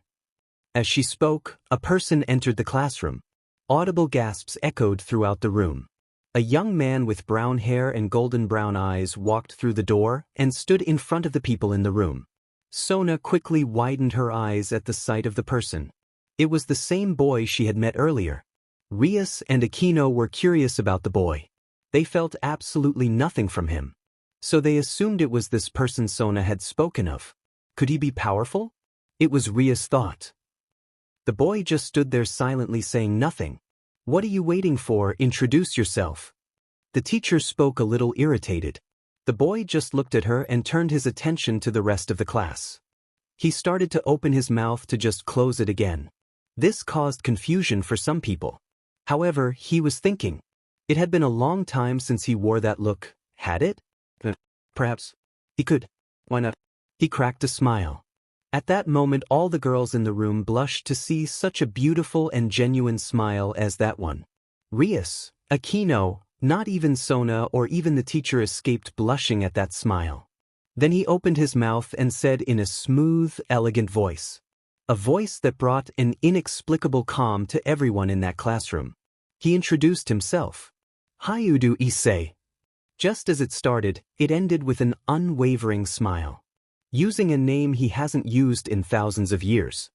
As she spoke, a person entered the classroom. Audible gasps echoed throughout the room. A young man with brown hair and golden brown eyes walked through the door and stood in front of the people in the room. Sona quickly widened her eyes at the sight of the person. It was the same boy she had met earlier. Rias and Aquino were curious about the boy. They felt absolutely nothing from him. So they assumed it was this person Sona had spoken of. Could he be powerful? It was Rias' thought. The boy just stood there silently saying nothing. What are you waiting for? Introduce yourself. The teacher spoke a little irritated. The boy just looked at her and turned his attention to the rest of the class. He started to open his mouth to just close it again. This caused confusion for some people. However, he was thinking. It had been a long time since he wore that look, had it? Perhaps. He could. Why not? He cracked a smile. At that moment all the girls in the room blushed to see such a beautiful and genuine smile as that one. Rias, Aquino, not even Sona or even the teacher escaped blushing at that smile. Then he opened his mouth and said in a smooth, elegant voice. A voice that brought an inexplicable calm to everyone in that classroom. He introduced himself. Hayudu Issei. Just as it started, it ended with an unwavering smile. Using a name he hasn't used in thousands of years.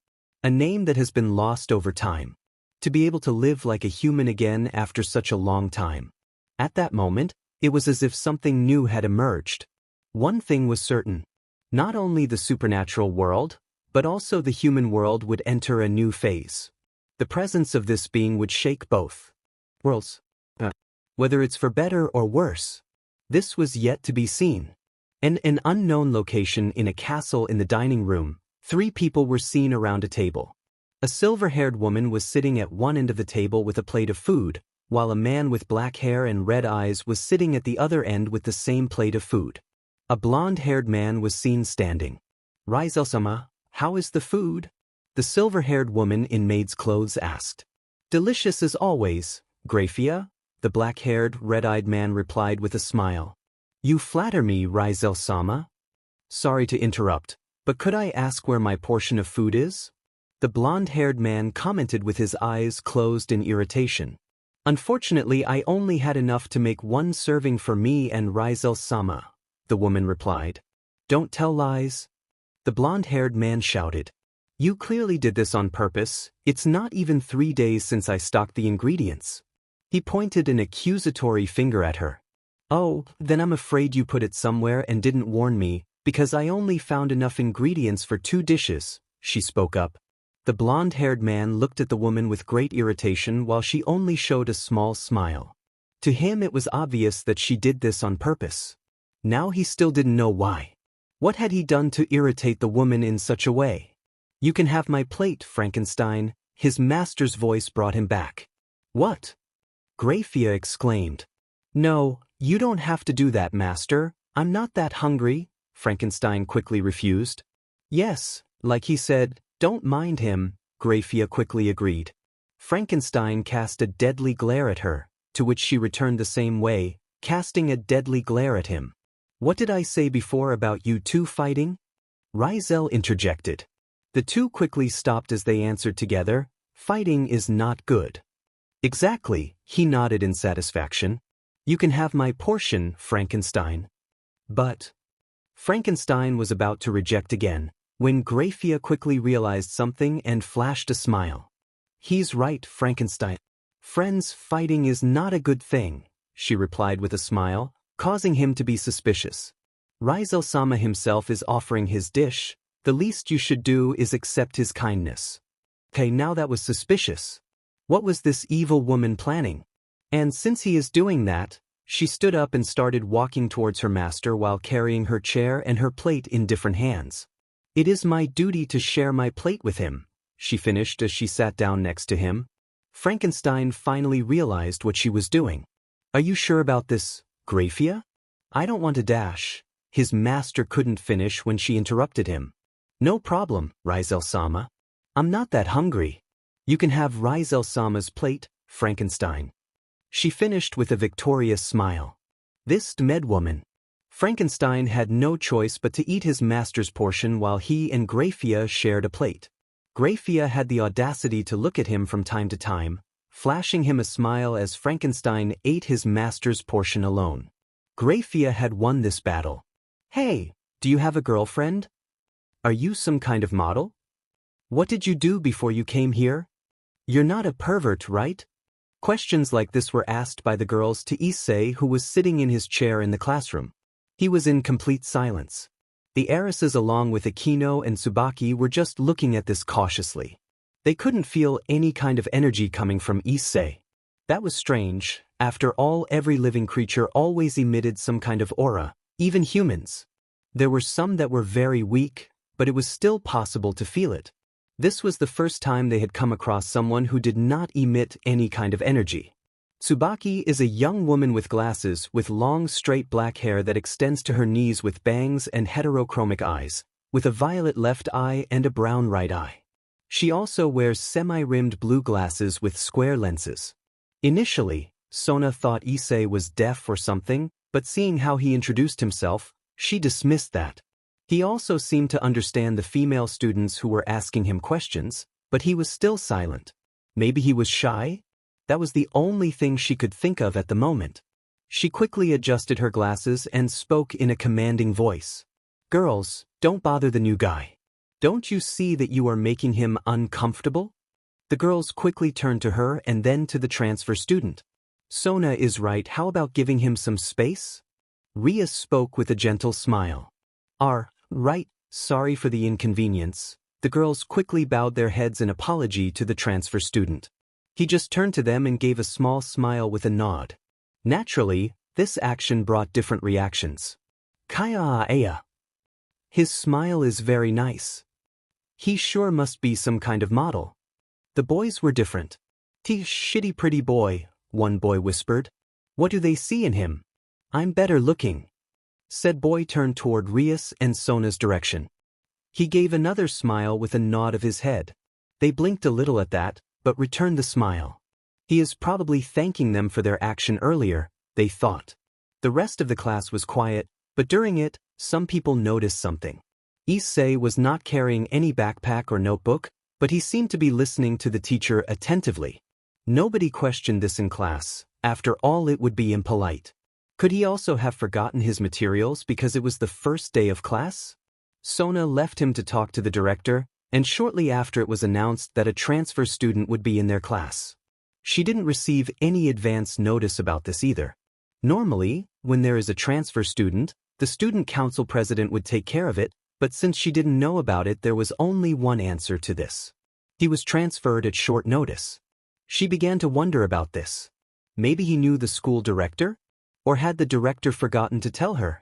A name that has been lost over time. To be able to live like a human again after such a long time. At that moment, it was as if something new had emerged. One thing was certain. Not only the supernatural world, but also the human world would enter a new phase. The presence of this being would shake both worlds. Whether it's for better or worse. This was yet to be seen. In an unknown location in a castle in the dining room, 3 people were seen around a table. A silver-haired woman was sitting at one end of the table with a plate of food, while a man with black hair and red eyes was sitting at the other end with the same plate of food. A blonde-haired man was seen standing. Rizel-sama, how is the food? The silver-haired woman in maid's clothes asked. Delicious as always, Graia, the black-haired, red-eyed man replied with a smile. You flatter me, Rizel-sama. Sorry to interrupt, but could I ask where my portion of food is? The blonde-haired man commented with his eyes closed in irritation. Unfortunately, I only had enough to make 1 serving for me and Rizel-sama, the woman replied. Don't tell lies. The blonde-haired man shouted. You clearly did this on purpose. It's not even 3 days since I stocked the ingredients. He pointed an accusatory finger at her. Oh, then I'm afraid you put it somewhere and didn't warn me, because I only found enough ingredients for 2 dishes, she spoke up. The blonde-haired man looked at the woman with great irritation while she only showed a small smile. To him it was obvious that she did this on purpose. Now he still didn't know why. What had he done to irritate the woman in such a way? You can have my plate, Frankenstein, his master's voice brought him back. What? Graia exclaimed. No, you don't have to do that, master, I'm not that hungry, Frankenstein quickly refused. Yes, like he said, don't mind him, Graia quickly agreed. Frankenstein cast a deadly glare at her, to which she returned the same way, casting a deadly glare at him. What did I say before about you two fighting? Rizel interjected. The two quickly stopped as they answered together, fighting is not good. Exactly, he nodded in satisfaction. You can have my portion, Frankenstein. But Frankenstein was about to reject again, when Graia quickly realized something and flashed a smile. He's right, Frankenstein. Friends, fighting is not a good thing, she replied with a smile, causing him to be suspicious. Rizel-sama himself is offering his dish, the least you should do is accept his kindness. Okay, now that was suspicious. What was this evil woman planning? And since he is doing that, she stood up and started walking towards her master while carrying her chair and her plate in different hands. It is my duty to share my plate with him, she finished as she sat down next to him. Frankenstein finally realized what she was doing. Are you sure about this, Graia? I don't want to dash. His master couldn't finish when she interrupted him. No problem, Rizel-sama. I'm not that hungry. You can have Rizel-sama's plate, Frankenstein. She finished with a victorious smile. This med woman. Frankenstein had no choice but to eat his master's portion while he and Graia shared a plate. Graia had the audacity to look at him from time to time, flashing him a smile as Frankenstein ate his master's portion alone. Graia had won this battle. Hey, do you have a girlfriend? Are you some kind of model? What did you do before you came here? You're not a pervert, right? Questions like this were asked by the girls to Issei, who was sitting in his chair in the classroom. He was in complete silence. The heiresses along with Akino and Tsubaki were just looking at this cautiously. They couldn't feel any kind of energy coming from Issei. That was strange. After all, every living creature always emitted some kind of aura, even humans. There were some that were very weak, but it was still possible to feel it. This was the first time they had come across someone who did not emit any kind of energy. Tsubaki is a young woman with glasses with long straight black hair that extends to her knees with bangs and heterochromic eyes, with a violet left eye and a brown right eye. She also wears semi-rimmed blue glasses with square lenses. Initially, Sona thought Issei was deaf or something, but seeing how he introduced himself, she dismissed that. He also seemed to understand the female students who were asking him questions, but he was still silent. Maybe he was shy? That was the only thing she could think of at the moment. She quickly adjusted her glasses and spoke in a commanding voice. Girls, don't bother the new guy. Don't you see that you are making him uncomfortable? The girls quickly turned to her and then to the transfer student. Sona is right, how about giving him some space? Ria spoke with a gentle smile. Right, sorry for the inconvenience. The girls quickly bowed their heads in apology to the transfer student. He just turned to them and gave a small smile with a nod. Naturally, this action brought different reactions. Kaya. His smile is very nice. He sure must be some kind of model. The boys were different. Shitty pretty boy, one boy whispered. What do they see in him? I'm better looking. Said boy turned toward Rias and Sona's direction. He gave another smile with a nod of his head. They blinked a little at that, but returned the smile. He is probably thanking them for their action earlier, they thought. The rest of the class was quiet, but during it, some people noticed something. Issei was not carrying any backpack or notebook, but he seemed to be listening to the teacher attentively. Nobody questioned this in class. After all, it would be impolite. Could he also have forgotten his materials because it was the first day of class? Sona left him to talk to the director, and shortly after it was announced that a transfer student would be in their class. She didn't receive any advance notice about this either. Normally, when there is a transfer student, the student council president would take care of it, but since she didn't know about it, there was only one answer to this. He was transferred at short notice. She began to wonder about this. Maybe he knew the school director? Or had the director forgotten to tell her?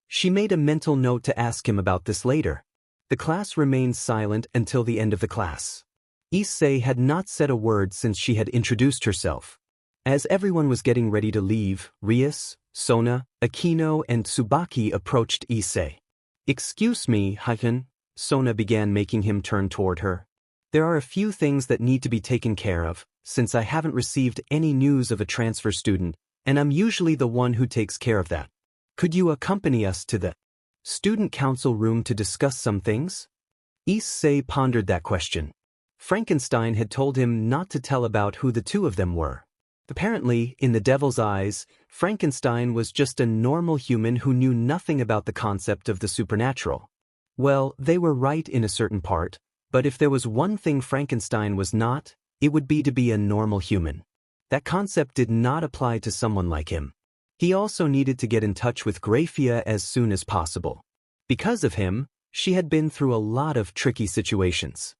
She made a mental note to ask him about this later. The class remained silent until the end of the class. Issei had not said a word since she had introduced herself. As everyone was getting ready to leave, Rias, Sona, Akino and Tsubaki approached Issei. "Excuse me, Hyun," Sona began, making him turn toward her. "There are a few things that need to be taken care of, since I haven't received any news of a transfer student, and I'm usually the one who takes care of that. Could you accompany us to the student council room to discuss some things?" Issei pondered that question. Frankenstein had told him not to tell about who the two of them were. Apparently, in the devil's eyes, Frankenstein was just a normal human who knew nothing about the concept of the supernatural. Well, they were right in a certain part, but if there was one thing Frankenstein was not, it would be to be a normal human. That concept did not apply to someone like him. He also needed to get in touch with Graia as soon as possible. Because of him, she had been through a lot of tricky situations.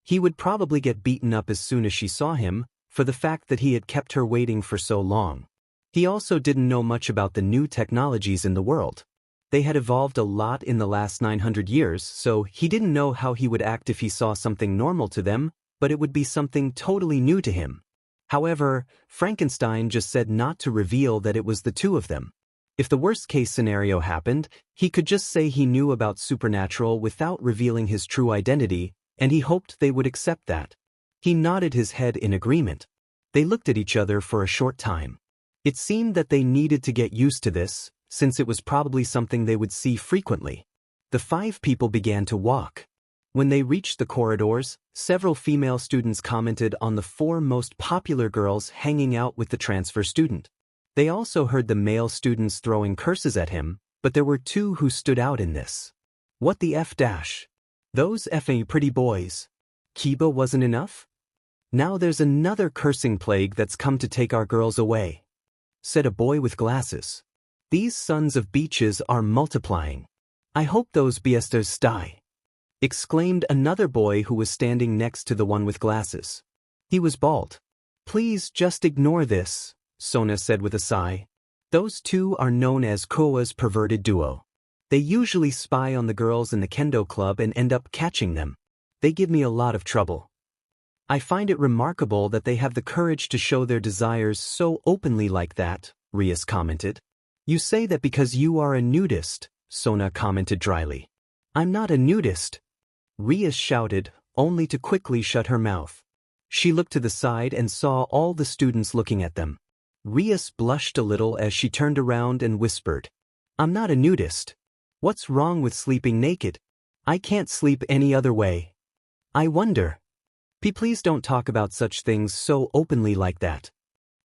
He would probably get beaten up as soon as she saw him, for the fact that he had kept her waiting for so long. He also didn't know much about the new technologies in the world. They had evolved a lot in the last 900 years, so he didn't know how he would act if he saw something normal to them, but it would be something totally new to him. However, Frankenstein just said not to reveal that it was the two of them. If the worst-case scenario happened, he could just say he knew about supernatural without revealing his true identity, and he hoped they would accept that. He nodded his head in agreement. They looked at each other for a short time. It seemed that they needed to get used to this, since it was probably something they would see frequently. The 5 people began to walk. When they reached the corridors, several female students commented on the 4 most popular girls hanging out with the transfer student. They also heard the male students throwing curses at him, but there were 2 who stood out in this. "What the F dash? Those effing pretty boys. Kiba wasn't enough? Now there's another cursing plague that's come to take our girls away," said a boy with glasses. "These sons of beaches are multiplying. I hope those biestas die," exclaimed another boy who was standing next to the one with glasses. He was bald. "Please just ignore this," Sona said with a sigh. "Those 2 are known as Koa's perverted duo. They usually spy on the girls in the kendo club and end up catching them. They give me a lot of trouble. I find it remarkable that they have the courage to show their desires so openly like that," Rias commented. "You say that because you are a nudist," Sona commented dryly. "I'm not a nudist," Rias shouted, only to quickly shut her mouth. She looked to the side and saw all the students looking at them. Rias blushed a little as she turned around and whispered, "I'm not a nudist. What's wrong with sleeping naked? I can't sleep any other way. I wonder. Please don't talk about such things so openly like that,"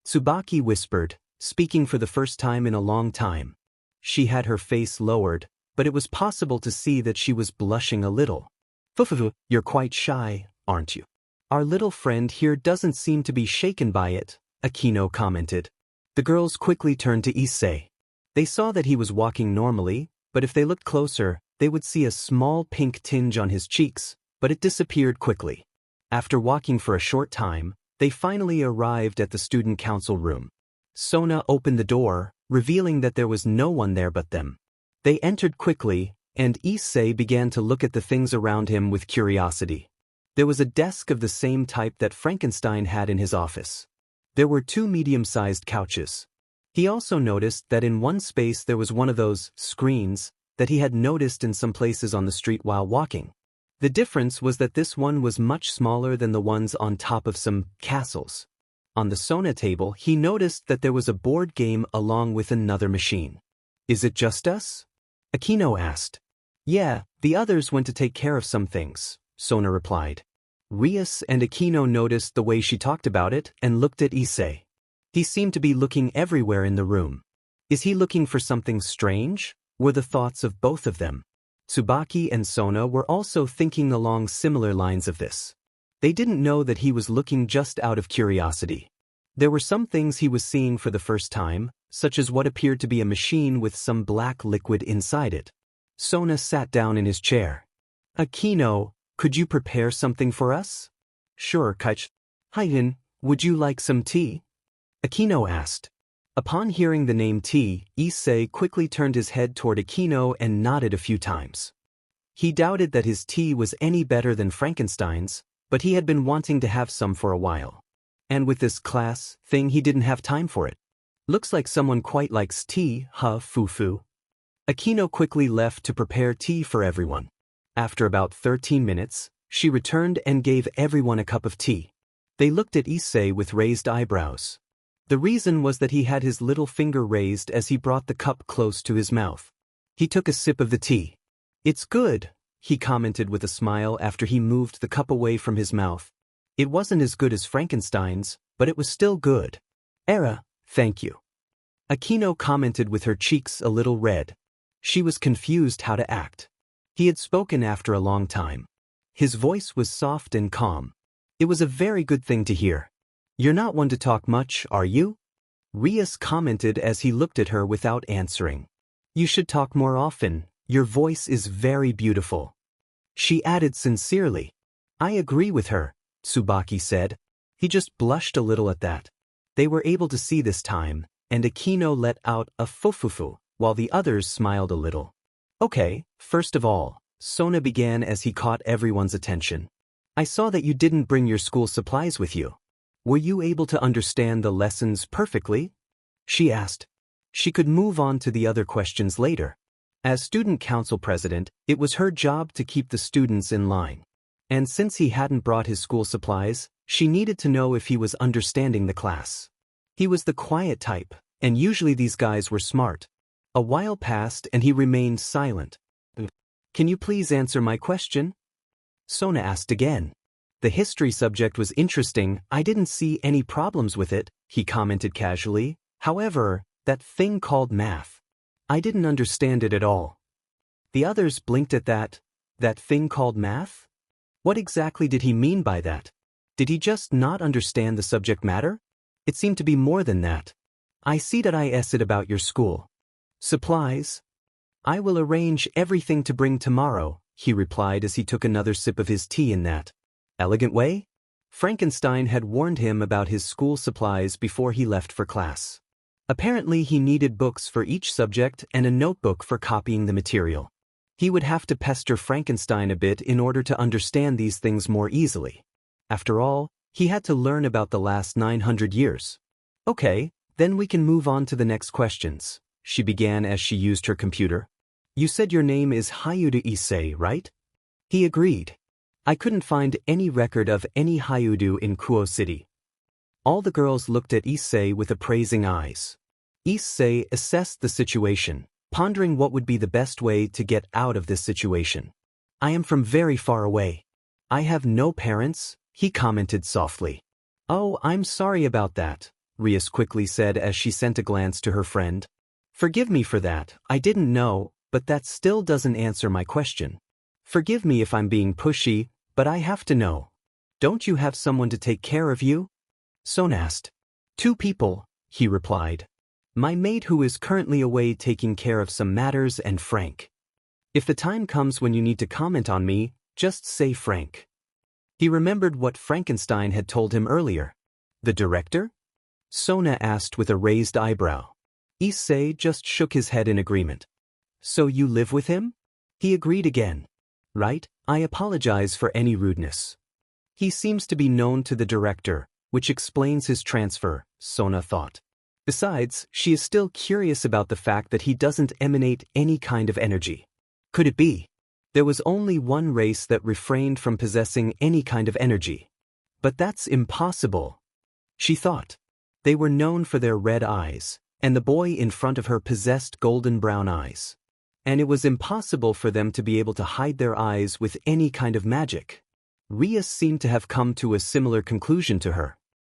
Tsubaki whispered, speaking for the first time in a long time. She had her face lowered, but it was possible to see that she was blushing a little. "Fufufu, you're quite shy, aren't you? Our little friend here doesn't seem to be shaken by it," Akino commented. The girls quickly turned to Issei. They saw that he was walking normally, but if they looked closer, they would see a small pink tinge on his cheeks, but it disappeared quickly. After walking for a short time, they finally arrived at the student council room. Sona opened the door, revealing that there was no one there but them. They entered quickly, and Issei began to look at the things around him with curiosity. There was a desk of the same type that Frankenstein had in his office. There were 2 medium-sized couches. He also noticed that in one space there was one of those screens that he had noticed in some places on the street while walking. The difference was that this one was much smaller than the ones on top of some castles. On the Sona table, he noticed that there was a board game along with another machine. "Is it just us?" Akino asked. "Yeah, the others went to take care of some things," Sona replied. Rias and Akino noticed the way she talked about it and looked at Issei. He seemed to be looking everywhere in the room. Is he looking for something strange? Were the thoughts of both of them. Tsubaki and Sona were also thinking along similar lines of this. They didn't know that he was looking just out of curiosity. There were some things he was seeing for the first time, such as what appeared to be a machine with some black liquid inside it. Sona sat down in his chair. "Akino, could you prepare something for us?" "Sure, Kaich." "Hyun, would you like some tea?" Akino asked. Upon hearing the name T, Issei quickly turned his head toward Akino and nodded a few times. He doubted that his tea was any better than Frankenstein's, but he had been wanting to have some for a while. And with this class thing he didn't have time for it. Looks like someone quite likes tea, huh, Fufu? Akino quickly left to prepare tea for everyone. After about 13 minutes, she returned and gave everyone a cup of tea. They looked at Issei with raised eyebrows. The reason was that he had his little finger raised as he brought the cup close to his mouth. He took a sip of the tea. "It's good," he commented with a smile after he moved the cup away from his mouth. It wasn't as good as Frankenstein's, but it was still good. Thank you." Akino commented with her cheeks a little red. She was confused how to act. He had spoken after a long time. His voice was soft and calm. It was a very good thing to hear. "You're not one to talk much, are you?" Rias commented as he looked at her without answering. "You should talk more often. Your voice is very beautiful." She added sincerely. "I agree with her," Tsubaki said. He just blushed a little at that. They were able to see this time, and Akino let out a fufufu, while the others smiled a little. "Okay, first of all," Sona began as he caught everyone's attention. "I saw that you didn't bring your school supplies with you. Were you able to understand the lessons perfectly?" she asked. She could move on to the other questions later. As student council president, it was her job to keep the students in line. And since he hadn't brought his school supplies, she needed to know if he was understanding the class. He was the quiet type, and usually these guys were smart. A while passed and he remained silent. "Can you please answer my question?" Sona asked again. "The history subject was interesting, I didn't see any problems with it," he commented casually. "However, that thing called math. I didn't understand it at all." The others blinked at that. That thing called math? What exactly did he mean by that? Did he just not understand the subject matter? It seemed to be more than that. "I see that I asked about your school supplies. I will arrange everything to bring tomorrow," he replied as he took another sip of his tea in that elegant way. Frankenstein had warned him about his school supplies before he left for class. Apparently he needed books for each subject and a notebook for copying the material. He would have to pester Frankenstein a bit in order to understand these things more easily. After all, he had to learn about the last 900 years. "Okay, then we can move on to the next questions," she began as she used her computer. "You said your name is Hayuda Issei, right?" He agreed. "I couldn't find any record of any Hayudu in Kuo City." All the girls looked at Issei with appraising eyes. Issei assessed the situation, pondering what would be the best way to get out of this situation. "I am from very far away. I have no parents," he commented softly. "Oh, I'm sorry about that," Rias quickly said as she sent a glance to her friend. "Forgive me for that, I didn't know, but that still doesn't answer my question. Forgive me if I'm being pushy, but I have to know. Don't you have someone to take care of you?" Sona asked. "2 people," he replied. "My maid who is currently away taking care of some matters and Frank. If the time comes when you need to comment on me, just say Frank." He remembered what Frankenstein had told him earlier. "The director?" Sona asked with a raised eyebrow. Issei just shook his head in agreement. "So you live with him?" He agreed again. "Right, I apologize for any rudeness. He seems to be known to the director, which explains his transfer," Sona thought. Besides, she is still curious about the fact that he doesn't emanate any kind of energy. Could it be? There was only one race that refrained from possessing any kind of energy. But that's impossible, she thought. They were known for their red eyes, and the boy in front of her possessed golden brown eyes. And it was impossible for them to be able to hide their eyes with any kind of magic. Rias seemed to have come to a similar conclusion to her.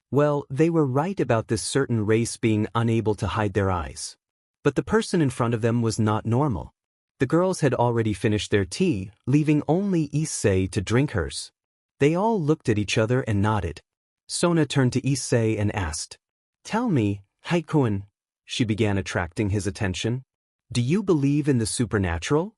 Well, they were right about this certain race being unable to hide their eyes. But the person in front of them was not normal. The girls had already finished their tea, leaving only Issei to drink hers. They all looked at each other and nodded. Sona turned to Issei and asked, "Tell me, Haikun," she began attracting his attention, "do you believe in the supernatural?"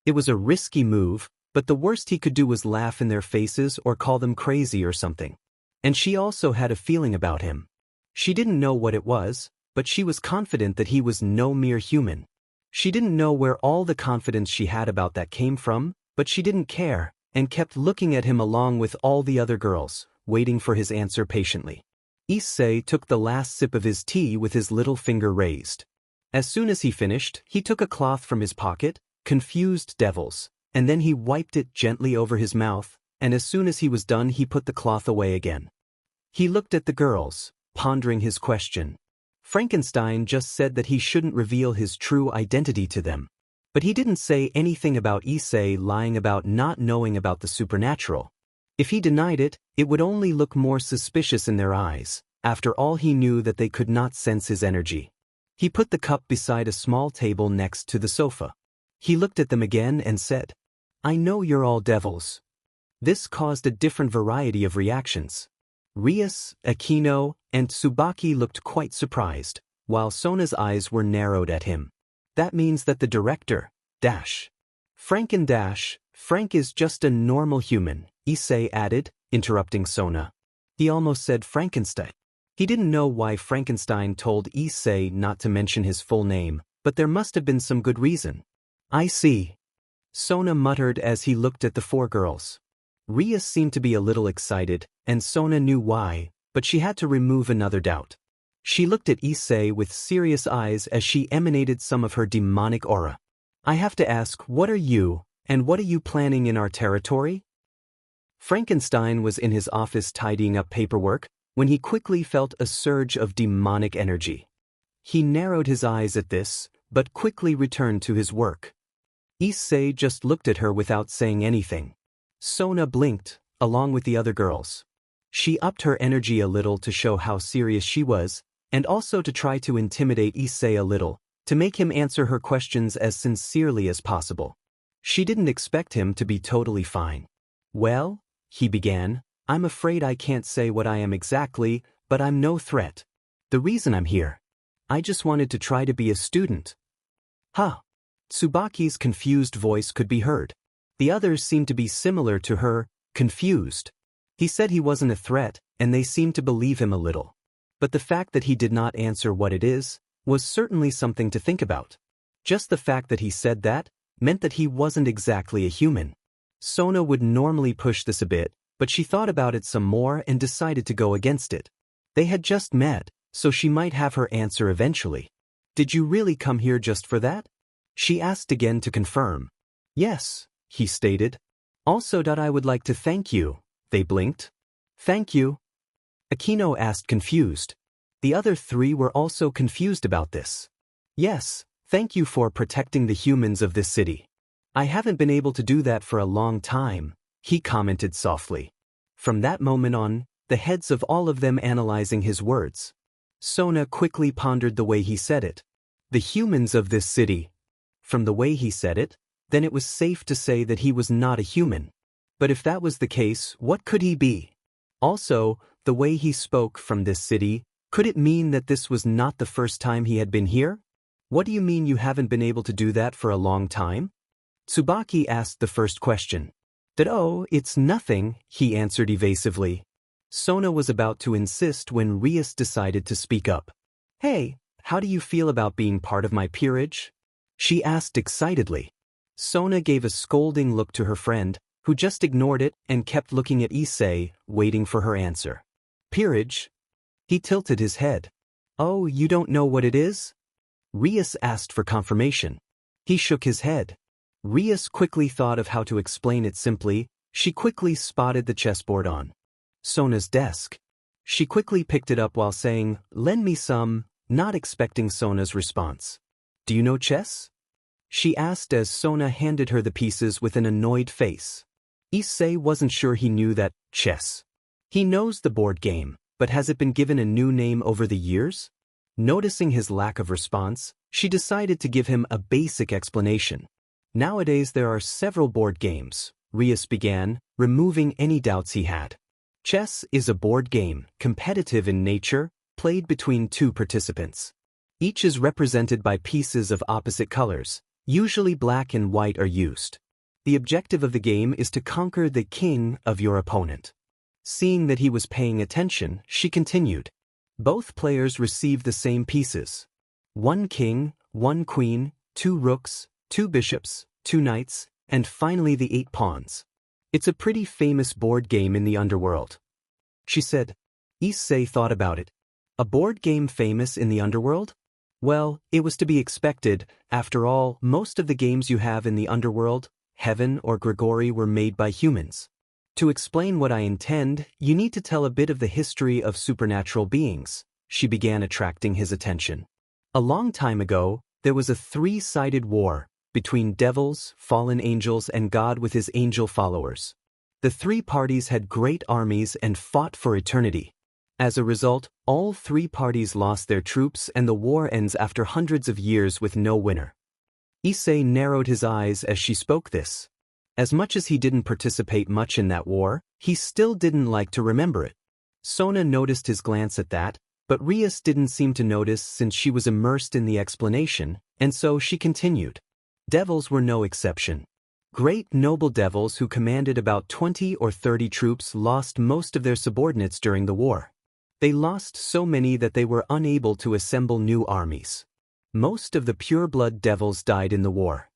It was a risky move, but the worst he could do was laugh in their faces or call them crazy or something. And she also had a feeling about him. She didn't know what it was, but she was confident that he was no mere human. She didn't know where all the confidence she had about that came from, but she didn't care, and kept looking at him along with all the other girls, waiting for his answer patiently. Issei took the last sip of his tea with his little finger raised. As soon as he finished, he took a cloth from his pocket, confused devils, and then he wiped it gently over his mouth, and as soon as he was done he put the cloth away again. He looked at the girls, pondering his question. Frankenstein just said that he shouldn't reveal his true identity to them. But he didn't say anything about Issei lying about not knowing about the supernatural. If he denied it, it would only look more suspicious in their eyes. After all, he knew that they could not sense his energy. He put the cup beside a small table next to the sofa. He looked at them again and said, "I know you're all devils." This caused a different variety of reactions. Rias, Akino, and Tsubaki looked quite surprised, while Sona's eyes were narrowed at him. That means that the director, Frank is just a normal human, Issei added, interrupting Sona. He almost said Frankenstein. He didn't know why Frankenstein told Issei not to mention his full name, but there must have been some good reason. "I see," Sona muttered as he looked at the four girls. Rias seemed to be a little excited, and Sona knew why, but she had to remove another doubt. She looked at Issei with serious eyes as she emanated some of her demonic aura. "I have to ask, what are you, and what are you planning in our territory?" Frankenstein was in his office tidying up paperwork when he quickly felt a surge of demonic energy. He narrowed his eyes at this, but quickly returned to his work. Issei just looked at her without saying anything. Sona blinked, along with the other girls. She upped her energy a little to show how serious she was, and also to try to intimidate Issei a little, to make him answer her questions as sincerely as possible. She didn't expect him to be totally fine. "Well," he began, "I'm afraid I can't say what I am exactly, but I'm no threat. The reason I'm here. I just wanted to try to be a student." "Huh." Tsubaki's confused voice could be heard. The others seemed to be similar to her, confused. He said he wasn't a threat, and they seemed to believe him a little. But the fact that he did not answer what it is, was certainly something to think about. Just the fact that he said that, meant that he wasn't exactly a human. Sona would normally push this a bit, but she thought about it some more and decided to go against it. They had just met, so she might have her answer eventually. "Did you really come here just for that?" She asked again to confirm. "Yes," he stated. "Also, I would like to thank you." They blinked. "Thank you?" Akino asked, confused. The other three were also confused about this. "Yes, thank you for protecting the humans of this city. I haven't been able to do that for a long time," he commented softly. From that moment on, the heads of all of them analyzing his words. Sona quickly pondered the way he said it. "The humans of this city." From the way he said it, then it was safe to say that he was not a human. But if that was the case, what could he be? Also, the way he spoke, "from this city," could it mean that this was not the first time he had been here? "What do you mean you haven't been able to do that for a long time?" Tsubaki asked the first question. "Oh, it's nothing," he answered evasively. Sona was about to insist when Rias decided to speak up. "Hey, how do you feel about being part of my peerage?" she asked excitedly. Sona gave a scolding look to her friend, who just ignored it and kept looking at Issei, waiting for her answer. "Peerage?" He tilted his head. "Oh, you don't know what it is?" Rias asked for confirmation. He shook his head. Rias quickly thought of how to explain it simply. She quickly spotted the chessboard on Sona's desk. She quickly picked it up while saying, "Lend me some," not expecting Sona's response. "Do you know chess?" she asked as Sona handed her the pieces with an annoyed face. Issei wasn't sure he knew that chess. He knows the board game, but has it been given a new name over the years? Noticing his lack of response, she decided to give him a basic explanation. "Nowadays there are several board games," Rias began, removing any doubts he had. "Chess is a board game, competitive in nature, played between two participants. Each is represented by pieces of opposite colors. Usually black and white are used. The objective of the game is to conquer the king of your opponent." Seeing that he was paying attention, she continued. Both players receive the same pieces. 1 king, 1 queen, 2 rooks, 2 bishops, 2 knights, and finally the 8 pawns. It's a pretty famous board game in the Underworld, she said. Issei thought about it. A board game famous in the Underworld? Well, it was to be expected. After all, most of the games you have in the Underworld, Heaven or Gregory, were made by humans. To explain what I intend, you need to tell a bit of the history of supernatural beings. She began attracting his attention. A long time ago, there was a 3-sided war between devils, fallen angels, and God with his angel followers. The 3 parties had great armies and fought for eternity. As a result, all 3 parties lost their troops and the war ends after hundreds of years with no winner. Issei narrowed his eyes as she spoke this. As much as he didn't participate much in that war, he still didn't like to remember it. Sona noticed his glance at that, but Rias didn't seem to notice since she was immersed in the explanation, and so she continued. Devils were no exception. Great noble devils who commanded about 20 or 30 troops lost most of their subordinates during the war. They lost so many that they were unable to assemble new armies. Most of the pure-blood devils died in the war.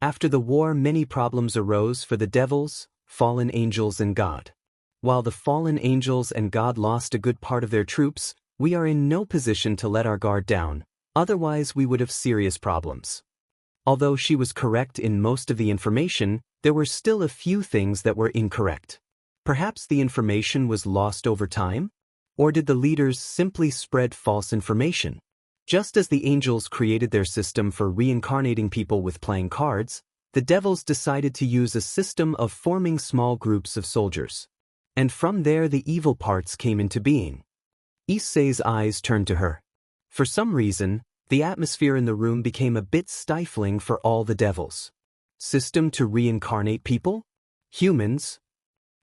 After the war, many problems arose for the devils, fallen angels, and God. While the fallen angels and God lost a good part of their troops, we are in no position to let our guard down, otherwise we would have serious problems. Although she was correct in most of the information, there were still a few things that were incorrect. Perhaps the information was lost over time? Or did the leaders simply spread false information? Just as the angels created their system for reincarnating people with playing cards, the devils decided to use a system of forming small groups of soldiers. And from there the evil parts came into being. Issei's eyes turned to her. For some reason, the atmosphere in the room became a bit stifling for all the devils. System to reincarnate people? Humans?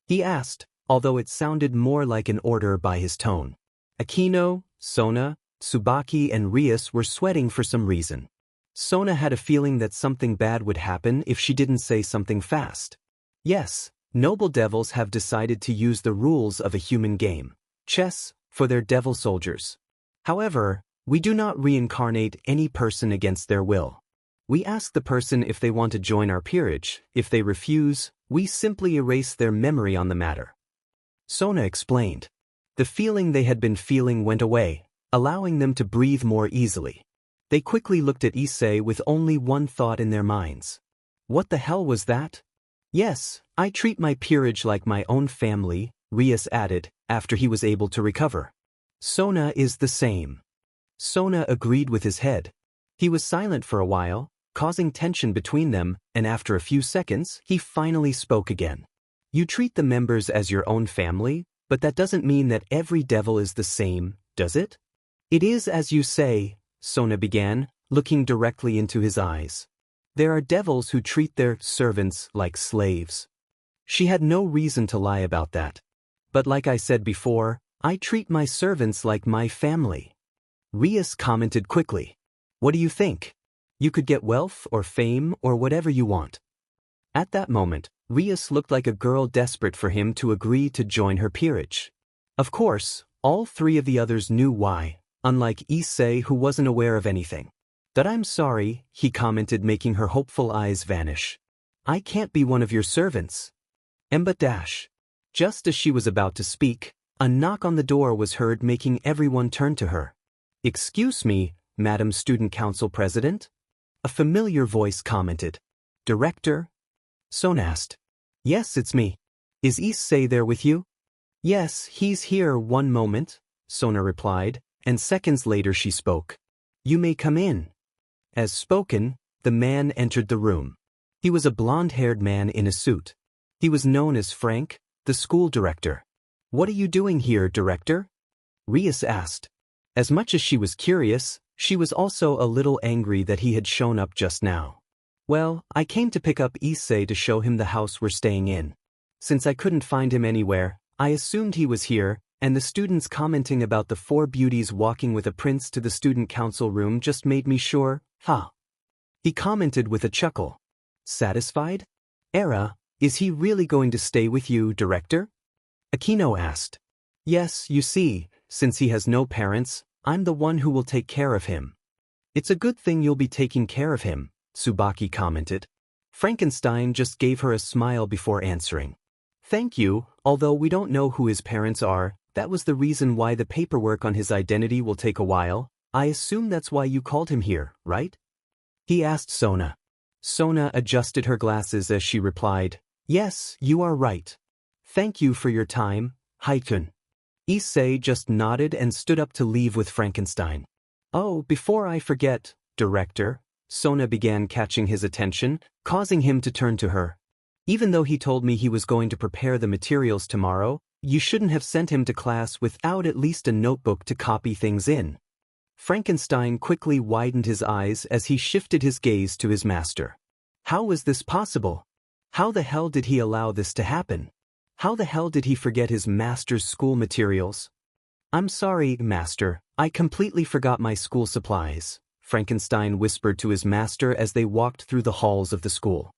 He asked, although it sounded more like an order by his tone. Akino, Sona, Tsubaki, and Rias were sweating for some reason. Sona had a feeling that something bad would happen if she didn't say something fast. Yes, noble devils have decided to use the rules of a human game, chess, for their devil soldiers. However, we do not reincarnate any person against their will. We ask the person if they want to join our peerage. If they refuse, we simply erase their memory on the matter. Sona explained. The feeling they had been feeling went away, allowing them to breathe more easily. They quickly looked at Issei with only one thought in their minds. What the hell was that? Yes, I treat my peerage like my own family, Rias added, after he was able to recover. Sona is the same. Sona agreed with his head. He was silent for a while, causing tension between them, and after a few seconds, he finally spoke again. You treat the members as your own family, but that doesn't mean that every devil is the same, does it? It is as you say, Sona began, looking directly into his eyes. There are devils who treat their servants like slaves. She had no reason to lie about that. But like I said before, I treat my servants like my family. Rias commented quickly. What do you think? You could get wealth or fame or whatever you want. At that moment, Rias looked like a girl desperate for him to agree to join her peerage. Of course, all 3 of the others knew why, unlike Issei who wasn't aware of anything. But I'm sorry, he commented, making her hopeful eyes vanish. I can't be one of your servants. Dash. Just as she was about to speak, a knock on the door was heard, making everyone turn to her. Excuse me, Madam Student Council President? A familiar voice commented. Director? Sona asked. Yes, it's me. Is Issei there with you? Yes, he's here. One moment, Sona replied, and seconds later she spoke. You may come in. As spoken, the man entered the room. He was a blonde-haired man in a suit. He was known as Frank, the school director. What are you doing here, Director? Rias asked. As much as she was curious, she was also a little angry that he had shown up just now. Well, I came to pick up Issei to show him the house we're staying in. Since I couldn't find him anywhere, I assumed he was here, and the students commenting about the 4 beauties walking with a prince to the student council room just made me sure, He commented with a chuckle. Satisfied? Era, is he really going to stay with you, Director? Akino asked. Yes, you see, since he has no parents, I'm the one who will take care of him. It's a good thing you'll be taking care of him, Tsubaki commented. Frankenstein just gave her a smile before answering. Thank you, although we don't know who his parents are, that was the reason why the paperwork on his identity will take a while. I assume that's why you called him here, right? He asked Sona. Sona adjusted her glasses as she replied, Yes, you are right. Thank you for your time, Haikun. Issei just nodded and stood up to leave with Frankenstein. Oh, before I forget, Director, Sona began catching his attention, causing him to turn to her. Even though he told me he was going to prepare the materials tomorrow, you shouldn't have sent him to class without at least a notebook to copy things in. Frankenstein quickly widened his eyes as he shifted his gaze to his master. How was this possible? How the hell did he allow this to happen? How the hell did he forget his master's school materials? I'm sorry, Master, I completely forgot my school supplies, Frankenstein whispered to his master as they walked through the halls of the school.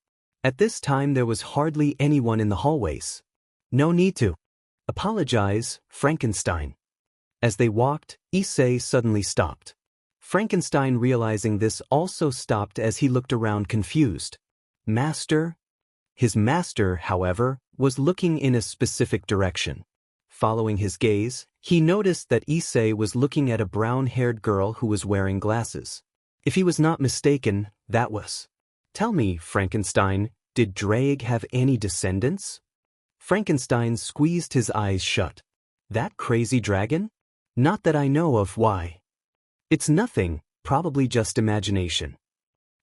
At this time there was hardly anyone in the hallways. No need to apologize, Frankenstein. As they walked, Issei suddenly stopped. Frankenstein, realizing this, also stopped as he looked around confused. Master? His master, however, was looking in a specific direction. Following his gaze, he noticed that Issei was looking at a brown-haired girl who was wearing glasses. If he was not mistaken, that was. Tell me, Frankenstein, did Graia have any descendants? Frankenstein squeezed his eyes shut. That crazy dragon? Not that I know of. Why? It's nothing, probably just imagination.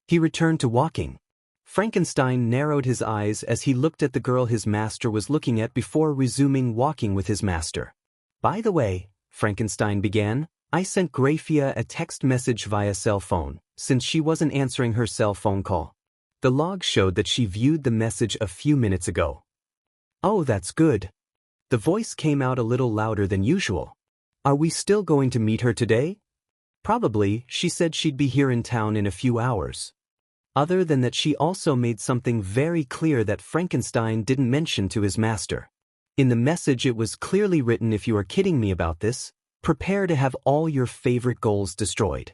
He returned to walking. Frankenstein narrowed his eyes as he looked at the girl his master was looking at before resuming walking with his master. By the way, Frankenstein began, I sent Graia a text message via cell phone, since she wasn't answering her cell phone call. The log showed that she viewed the message a few minutes ago. Oh, that's good. The voice came out a little louder than usual. Are we still going to meet her today? Probably, she said she'd be here in town in a few hours. Other than that, she also made something very clear that Frankenstein didn't mention to his master. In the message it was clearly written, if you are kidding me about this, prepare to have all your favorite goals destroyed.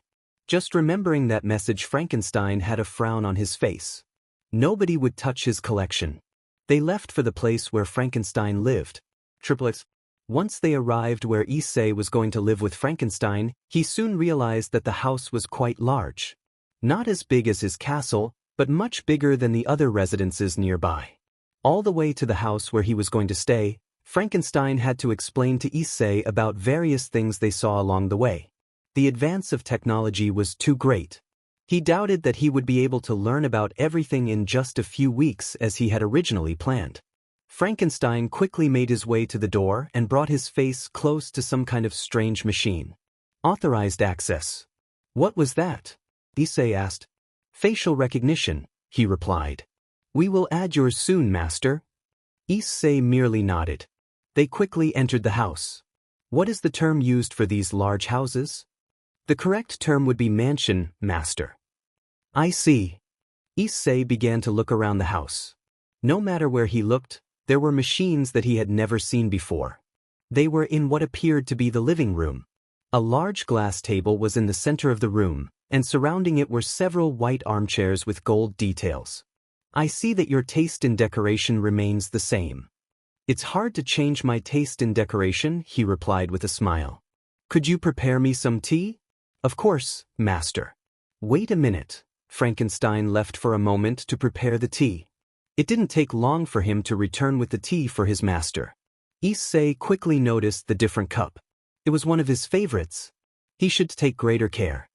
Just remembering that message, Frankenstein had a frown on his face. Nobody would touch his collection. They left for the place where Frankenstein lived. Triplets. Once they arrived where Issei was going to live with Frankenstein, he soon realized that the house was quite large. Not as big as his castle, but much bigger than the other residences nearby. All the way to the house where he was going to stay, Frankenstein had to explain to Issei about various things they saw along the way. The advance of technology was too great. He doubted that he would be able to learn about everything in just a few weeks as he had originally planned. Frankenstein quickly made his way to the door and brought his face close to some kind of strange machine. Authorized access. What was that? Issei asked. Facial recognition, he replied. We will add yours soon, Master. Issei merely nodded. They quickly entered the house. What is the term used for these large houses? The correct term would be mansion, Master. I see. Issei began to look around the house. No matter where he looked, there were machines that he had never seen before. They were in what appeared to be the living room. A large glass table was in the center of the room, and surrounding it were several white armchairs with gold details. I see that your taste in decoration remains the same. It's hard to change my taste in decoration, he replied with a smile. Could you prepare me some tea? Of course, Master. Wait a minute. Frankenstein left for a moment to prepare the tea. It didn't take long for him to return with the tea for his master. Issei quickly noticed the different cup. It was one of his favorites. He should take greater care.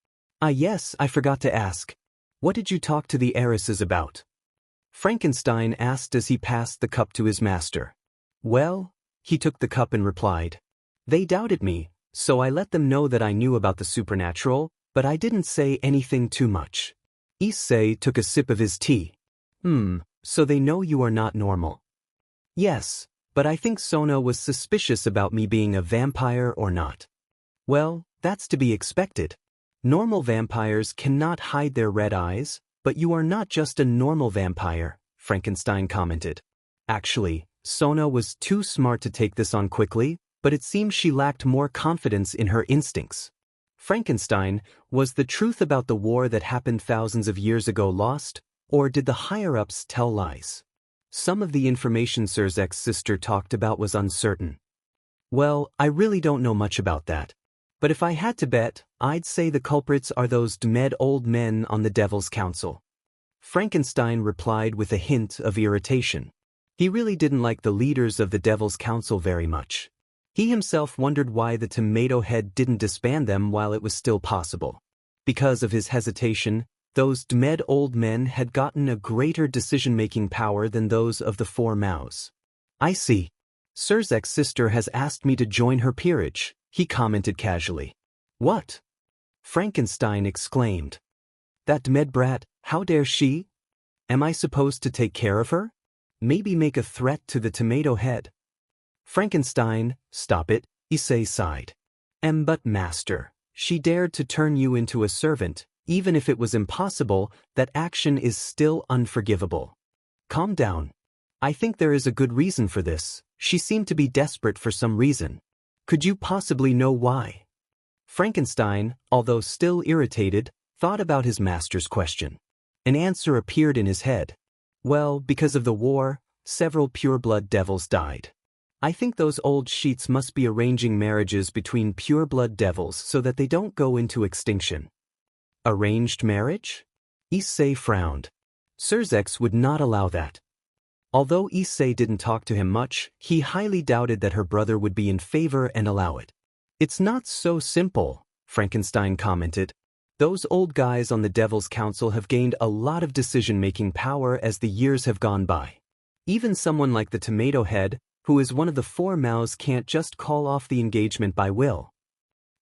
Ah yes, I forgot to ask. What did you talk to the heiresses about? Frankenstein asked as he passed the cup to his master. Well, he took the cup and replied. They doubted me, so I let them know that I knew about the supernatural, but I didn't say anything too much. Issei took a sip of his tea. So they know you are not normal. Yes, but I think Sona was suspicious about me being a vampire or not. Well, that's to be expected. Normal vampires cannot hide their red eyes, but you are not just a normal vampire, Frankenstein commented. Actually, Sona was too smart to take this on quickly, but it seemed she lacked more confidence in her instincts. Frankenstein, was the truth about the war that happened thousands of years ago lost, or did the higher-ups tell lies? Some of the information Surzek's sister talked about was uncertain. Well, I really don't know much about that. But if I had to bet, I'd say the culprits are those dead old men on the Devil's Council. Frankenstein replied with a hint of irritation. He really didn't like the leaders of the Devil's Council very much. He himself wondered why the Tomato Head didn't disband them while it was still possible. Because of his hesitation, those dead old men had gotten a greater decision-making power than those of the Four Mouths. I see. Surzek's sister has asked me to join her peerage, he commented casually. What? Frankenstein exclaimed. That dead brat, how dare she? Am I supposed to take care of her? Maybe make a threat to the Tomato Head? Frankenstein, stop it, Issei sighed. But master, she dared to turn you into a servant, even if it was impossible, that action is still unforgivable. Calm down. I think there is a good reason for this. She seemed to be desperate for some reason. Could you possibly know why? Frankenstein, although still irritated, thought about his master's question. An answer appeared in his head. Well, because of the war, several pureblood devils died. I think those old sheets must be arranging marriages between pureblood devils so that they don't go into extinction. Arranged marriage? Issei frowned. Surzek would not allow that. Although Issei didn't talk to him much, he highly doubted that her brother would be in favor and allow it. It's not so simple, Frankenstein commented. Those old guys on the Devil's Council have gained a lot of decision-making power as the years have gone by. Even someone like the Tomato Head, who is one of the Four Mouths, can't just call off the engagement by will.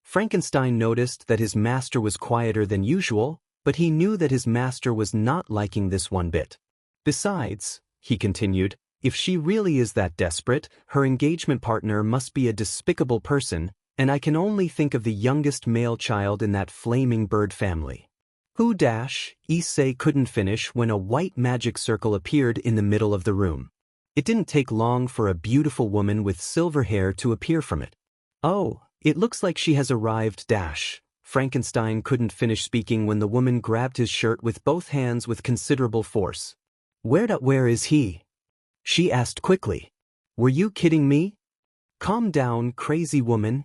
Frankenstein noticed that his master was quieter than usual, but he knew that his master was not liking this one bit. Besides, he continued, if she really is that desperate, her engagement partner must be a despicable person, and I can only think of the youngest male child in that flaming bird family. Who dash, Issei couldn't finish when a white magic circle appeared in the middle of the room. It didn't take long for a beautiful woman with silver hair to appear from it. Oh, it looks like she has arrived dash. Frankenstein couldn't finish speaking when the woman grabbed his shirt with both hands with considerable force. Where is he? She asked quickly. Were you kidding me? Calm down, crazy woman.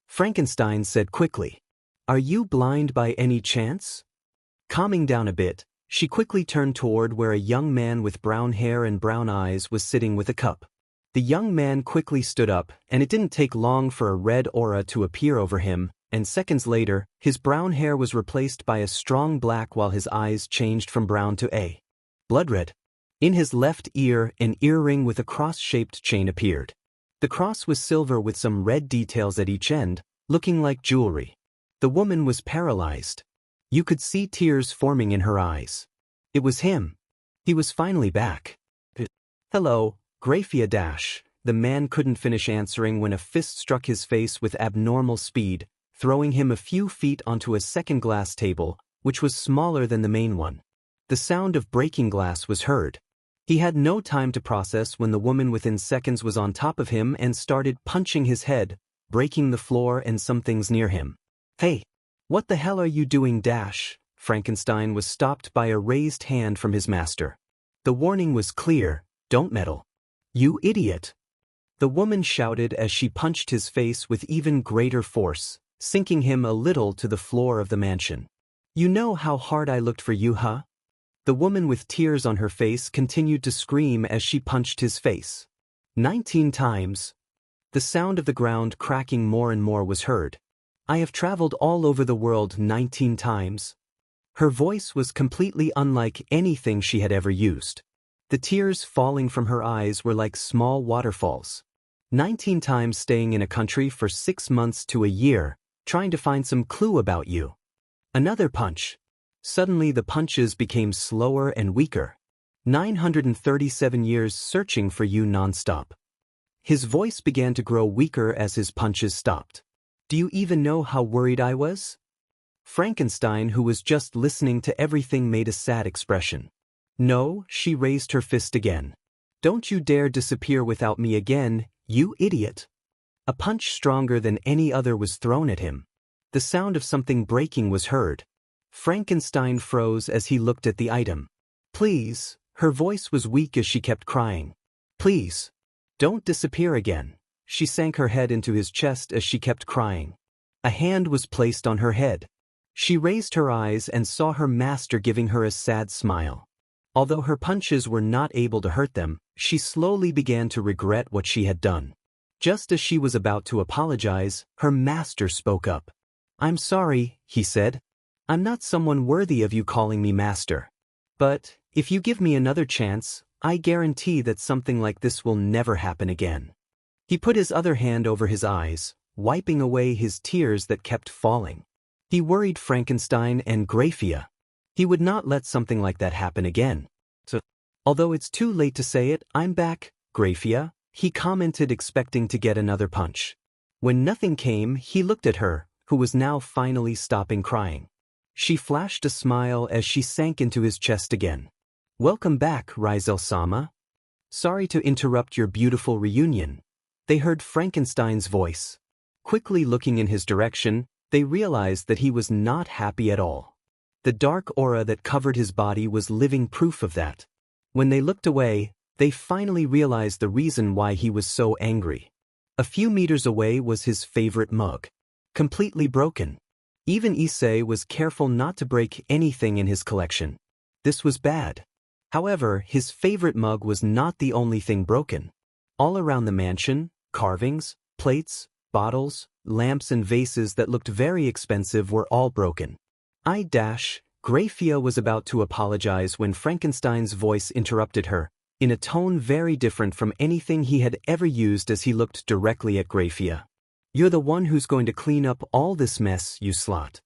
Frankenstein said quickly. Are you blind by any chance? Calming down a bit, she quickly turned toward where a young man with brown hair and brown eyes was sitting with a cup. The young man quickly stood up, and it didn't take long for a red aura to appear over him, and seconds later, his brown hair was replaced by a strong black while his eyes changed from brown to a blood red. In his left ear, an earring with a cross-shaped chain appeared. The cross was silver with some red details at each end, looking like jewelry. The woman was paralyzed. You could see tears forming in her eyes. It was him. He was finally back. Hello, Graia dash. The man couldn't finish answering when a fist struck his face with abnormal speed, throwing him a few feet onto a second glass table, which was smaller than the main one. The sound of breaking glass was heard. He had no time to process when the woman within seconds was on top of him and started punching his head, breaking the floor and some things near him. Hey! What the hell are you doing dash? Frankenstein was stopped by a raised hand from his master. The warning was clear, don't meddle. You idiot! The woman shouted as she punched his face with even greater force, sinking him a little to the floor of the mansion. You know how hard I looked for you, huh? The woman with tears on her face continued to scream as she punched his face. 19 times. The sound of the ground cracking more and more was heard. I have traveled all over the world 19 times. Her voice was completely unlike anything she had ever used. The tears falling from her eyes were like small waterfalls. 19 times staying in a country for 6 months to a year, trying to find some clue about you. Another punch. Suddenly the punches became slower and weaker. 937 years searching for you nonstop. His voice began to grow weaker as his punches stopped. Do you even know how worried I was? Frankenstein, who was just listening to everything, made a sad expression. No, she raised her fist again. Don't you dare disappear without me again, you idiot. A punch stronger than any other was thrown at him. The sound of something breaking was heard. Frankenstein froze as he looked at the item. Please, her voice was weak as she kept crying. Please. Don't disappear again. She sank her head into his chest as she kept crying. A hand was placed on her head. She raised her eyes and saw her master giving her a sad smile. Although her punches were not able to hurt them, she slowly began to regret what she had done. Just as she was about to apologize, her master spoke up. I'm sorry, he said. I'm not someone worthy of you calling me master. But, if you give me another chance, I guarantee that something like this will never happen again. He put his other hand over his eyes, wiping away his tears that kept falling. He worried Frankenstein and Graia. He would not let something like that happen again. So, although it's too late to say it, I'm back, Graia, he commented, expecting to get another punch. When nothing came, he looked at her, who was now finally stopping crying. She flashed a smile as she sank into his chest again. Welcome back, Rizel-sama. Sorry to interrupt your beautiful reunion. They heard Frankenstein's voice. Quickly looking in his direction, they realized that he was not happy at all. The dark aura that covered his body was living proof of that. When they looked away, they finally realized the reason why he was so angry. A few meters away was his favorite mug. Completely broken. Even Issei was careful not to break anything in his collection. This was bad. However, his favorite mug was not the only thing broken. All around the mansion, carvings, plates, bottles, lamps and vases that looked very expensive were all broken. Graia was about to apologize when Frankenstein's voice interrupted her, in a tone very different from anything he had ever used, as he looked directly at Graia. You're the one who's going to clean up all this mess, you slut.